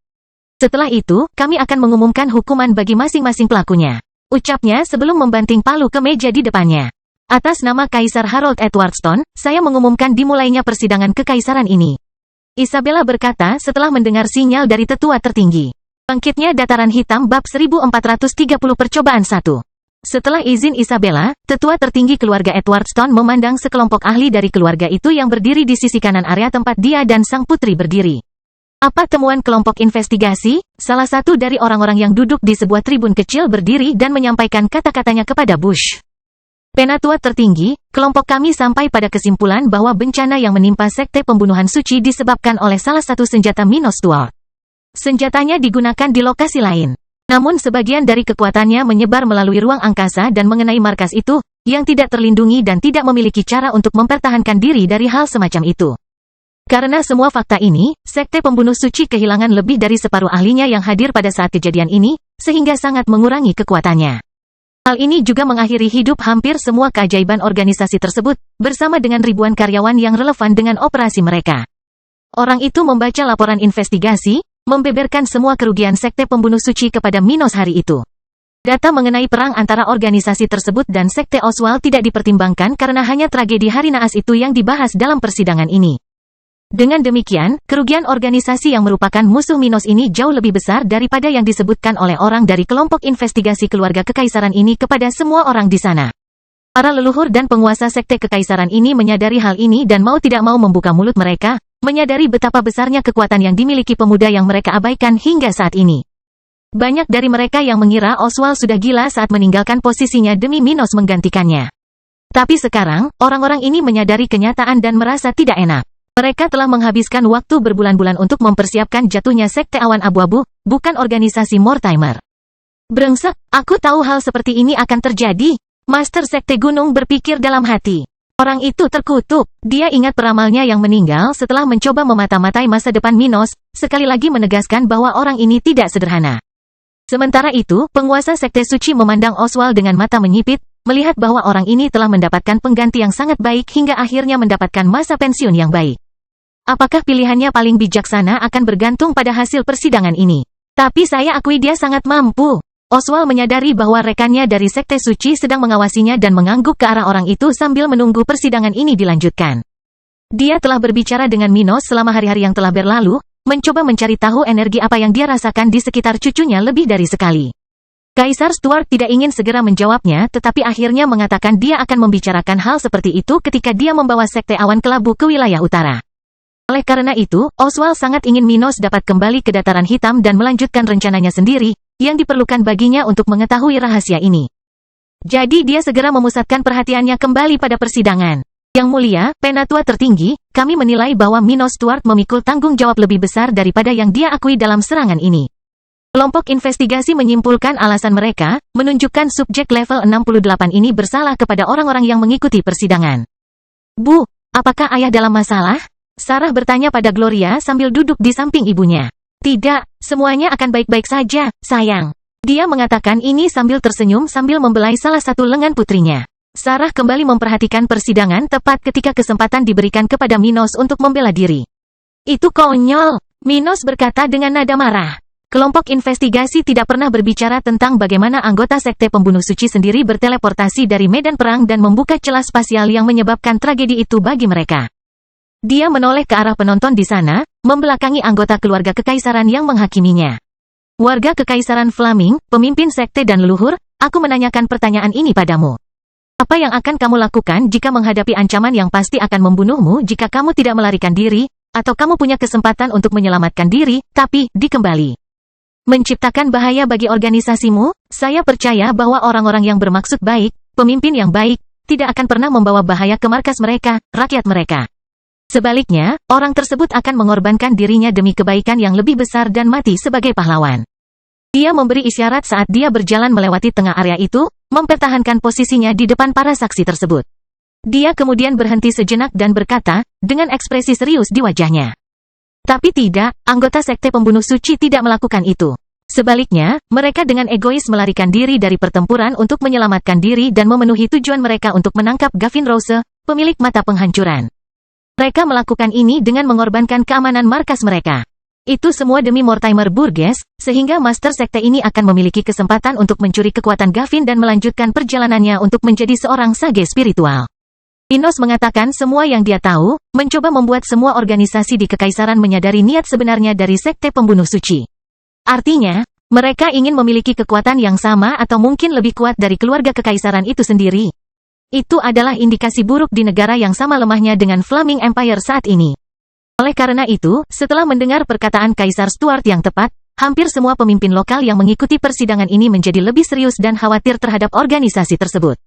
Setelah itu, kami akan mengumumkan hukuman bagi masing-masing pelakunya. Ucapnya sebelum membanting palu ke meja di depannya. Atas nama Kaisar Harold Edwardstone, saya mengumumkan dimulainya persidangan kekaisaran ini. Isabella berkata setelah mendengar sinyal dari tetua tertinggi. Bangkitnya dataran hitam bab 1430 percobaan 1. Setelah izin Isabella, tetua tertinggi keluarga Edwardstone memandang sekelompok ahli dari keluarga itu yang berdiri di sisi kanan area tempat dia dan sang putri berdiri. Apa temuan kelompok investigasi? Salah satu dari orang-orang yang duduk di sebuah tribun kecil berdiri dan menyampaikan kata-katanya kepada Bush. Penatua tertinggi, kelompok kami sampai pada kesimpulan bahwa bencana yang menimpa sekte pembunuhan suci disebabkan oleh salah satu senjata Minos Stuart. Senjatanya digunakan di lokasi lain. Namun sebagian dari kekuatannya menyebar melalui ruang angkasa dan mengenai markas itu, yang tidak terlindungi dan tidak memiliki cara untuk mempertahankan diri dari hal semacam itu. Karena semua fakta ini, sekte pembunuh suci kehilangan lebih dari separuh ahlinya yang hadir pada saat kejadian ini, sehingga sangat mengurangi kekuatannya. Hal ini juga mengakhiri hidup hampir semua keajaiban organisasi tersebut, bersama dengan ribuan karyawan yang relevan dengan operasi mereka. Orang itu membaca laporan investigasi, membeberkan semua kerugian sekte pembunuh suci kepada Minos hari itu. Data mengenai perang antara organisasi tersebut dan sekte Oswald tidak dipertimbangkan karena hanya tragedi hari naas itu yang dibahas dalam persidangan ini. Dengan demikian, kerugian organisasi yang merupakan musuh Minos ini jauh lebih besar daripada yang disebutkan oleh orang dari kelompok investigasi keluarga kekaisaran ini kepada semua orang di sana. Para leluhur dan penguasa sekte kekaisaran ini menyadari hal ini dan mau tidak mau membuka mulut mereka, menyadari betapa besarnya kekuatan yang dimiliki pemuda yang mereka abaikan hingga saat ini. Banyak dari mereka yang mengira Oswald sudah gila saat meninggalkan posisinya demi Minos menggantikannya. Tapi sekarang, orang-orang ini menyadari kenyataan dan merasa tidak enak. Mereka telah menghabiskan waktu berbulan-bulan untuk mempersiapkan jatuhnya sekte awan abu-abu, bukan organisasi Mortimer. Brengsek, aku tahu hal seperti ini akan terjadi. Master Sekte Gunung berpikir dalam hati. Orang itu terkutuk. Dia ingat peramalnya yang meninggal setelah mencoba memata-matai masa depan Minos, sekali lagi menegaskan bahwa orang ini tidak sederhana. Sementara itu, penguasa Sekte Suci memandang Oswald dengan mata menyipit, melihat bahwa orang ini telah mendapatkan pengganti yang sangat baik hingga akhirnya mendapatkan masa pensiun yang baik. Apakah pilihannya paling bijaksana akan bergantung pada hasil persidangan ini. Tapi saya akui dia sangat mampu. Oswald menyadari bahwa rekannya dari Sekte Suci sedang mengawasinya dan mengangguk ke arah orang itu sambil menunggu persidangan ini dilanjutkan. Dia telah berbicara dengan Minos selama hari-hari yang telah berlalu, mencoba mencari tahu energi apa yang dia rasakan di sekitar cucunya lebih dari sekali. Kaisar Stuart tidak ingin segera menjawabnya, tetapi akhirnya mengatakan dia akan membicarakan hal seperti itu ketika dia membawa Sekte Awan Kelabu ke wilayah utara. Oleh karena itu, Oswald sangat ingin Minos dapat kembali ke Dataran Hitam dan melanjutkan rencananya sendiri, yang diperlukan baginya untuk mengetahui rahasia ini. Jadi dia segera memusatkan perhatiannya kembali pada persidangan. Yang mulia, Penatua tertinggi, kami menilai bahwa Minos Stuart memikul tanggung jawab lebih besar daripada yang dia akui dalam serangan ini. Kelompok investigasi menyimpulkan alasan mereka, menunjukkan subjek level 68 ini bersalah kepada orang-orang yang mengikuti persidangan. Bu, apakah ayah dalam masalah? Sarah bertanya pada Gloria sambil duduk di samping ibunya. Tidak, semuanya akan baik-baik saja, sayang. Dia mengatakan ini sambil tersenyum sambil membelai salah satu lengan putrinya. Sarah kembali memperhatikan persidangan tepat ketika kesempatan diberikan kepada Minos untuk membela diri. Itu konyol, Minos berkata dengan nada marah. Kelompok investigasi tidak pernah berbicara tentang bagaimana anggota Sekte Pembunuh Suci sendiri berteleportasi dari medan perang dan membuka celah spasial yang menyebabkan tragedi itu bagi mereka. Dia menoleh ke arah penonton di sana, membelakangi anggota keluarga kekaisaran yang menghakiminya. Warga kekaisaran Flaming, pemimpin sekte dan leluhur, aku menanyakan pertanyaan ini padamu. Apa yang akan kamu lakukan jika menghadapi ancaman yang pasti akan membunuhmu jika kamu tidak melarikan diri, atau kamu punya kesempatan untuk menyelamatkan diri, tapi dikembali? Menciptakan bahaya bagi organisasimu? Saya percaya bahwa orang-orang yang bermaksud baik, pemimpin yang baik, tidak akan pernah membawa bahaya ke markas mereka, rakyat mereka. Sebaliknya, orang tersebut akan mengorbankan dirinya demi kebaikan yang lebih besar dan mati sebagai pahlawan. Dia memberi isyarat saat dia berjalan melewati tengah area itu, mempertahankan posisinya di depan para saksi tersebut. Dia kemudian berhenti sejenak dan berkata, dengan ekspresi serius di wajahnya. Tapi tidak, anggota Sekte Pembunuh Suci tidak melakukan itu. Sebaliknya, mereka dengan egois melarikan diri dari pertempuran untuk menyelamatkan diri dan memenuhi tujuan mereka untuk menangkap Gavin Rose, pemilik mata penghancuran. Mereka melakukan ini dengan mengorbankan keamanan markas mereka. Itu semua demi Mortimer Burgess, sehingga Master Sekte ini akan memiliki kesempatan untuk mencuri kekuatan Gavin dan melanjutkan perjalanannya untuk menjadi seorang sage spiritual. Minos mengatakan semua yang dia tahu, mencoba membuat semua organisasi di kekaisaran menyadari niat sebenarnya dari Sekte Pembunuh Suci. Artinya, mereka ingin memiliki kekuatan yang sama atau mungkin lebih kuat dari keluarga kekaisaran itu sendiri. Itu adalah indikasi buruk di negara yang sama lemahnya dengan Flaming Empire saat ini. Oleh karena itu, setelah mendengar perkataan Kaisar Stuart yang tepat, hampir semua pemimpin lokal yang mengikuti persidangan ini menjadi lebih serius dan khawatir terhadap organisasi tersebut.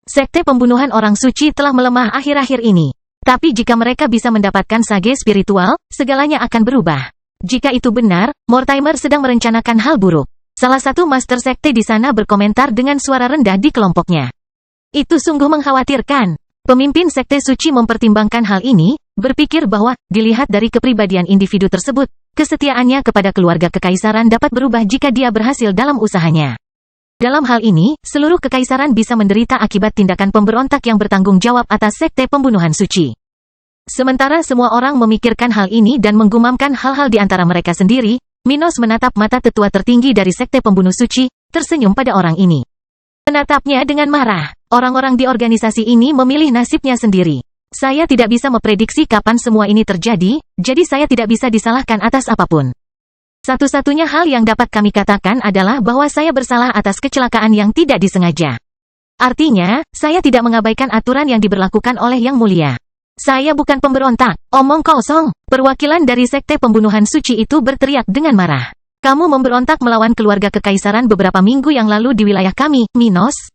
Sekte pembunuhan orang suci telah melemah akhir-akhir ini. Tapi jika mereka bisa mendapatkan sage spiritual, segalanya akan berubah. Jika itu benar, Mortimer sedang merencanakan hal buruk. Salah satu master sekte di sana berkomentar dengan suara rendah di kelompoknya. Itu sungguh mengkhawatirkan. Pemimpin Sekte Suci mempertimbangkan hal ini, berpikir bahwa, dilihat dari kepribadian individu tersebut, kesetiaannya kepada keluarga kekaisaran dapat berubah jika dia berhasil dalam usahanya. Dalam hal ini, seluruh kekaisaran bisa menderita akibat tindakan pemberontak yang bertanggung jawab atas Sekte Pembunuhan Suci. Sementara semua orang memikirkan hal ini dan menggumamkan hal-hal di antara mereka sendiri, Minos menatap mata tetua tertinggi dari Sekte Pembunuh Suci, tersenyum pada orang ini. Menatapnya dengan marah. Orang-orang di organisasi ini memilih nasibnya sendiri. Saya tidak bisa memprediksi kapan semua ini terjadi, jadi saya tidak bisa disalahkan atas apapun. Satu-satunya hal yang dapat kami katakan adalah bahwa saya bersalah atas kecelakaan yang tidak disengaja. Artinya, saya tidak mengabaikan aturan yang diberlakukan oleh Yang Mulia. Saya bukan pemberontak, omong kosong. Perwakilan dari Sekte Pembunuhan Suci itu berteriak dengan marah. Kamu memberontak melawan keluarga kekaisaran beberapa minggu yang lalu di wilayah kami, Minos.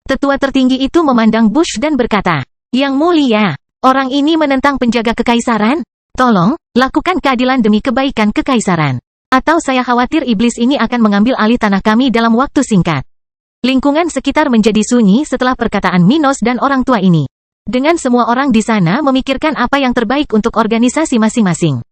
Tetua tertinggi itu memandang Bush dan berkata, Yang Mulia, orang ini menentang penjaga kekaisaran? Tolong, lakukan keadilan demi kebaikan kekaisaran. Atau saya khawatir iblis ini akan mengambil alih tanah kami dalam waktu singkat. Lingkungan sekitar menjadi sunyi setelah perkataan Minos dan orang tua ini. Dengan semua orang di sana memikirkan apa yang terbaik untuk organisasi masing-masing.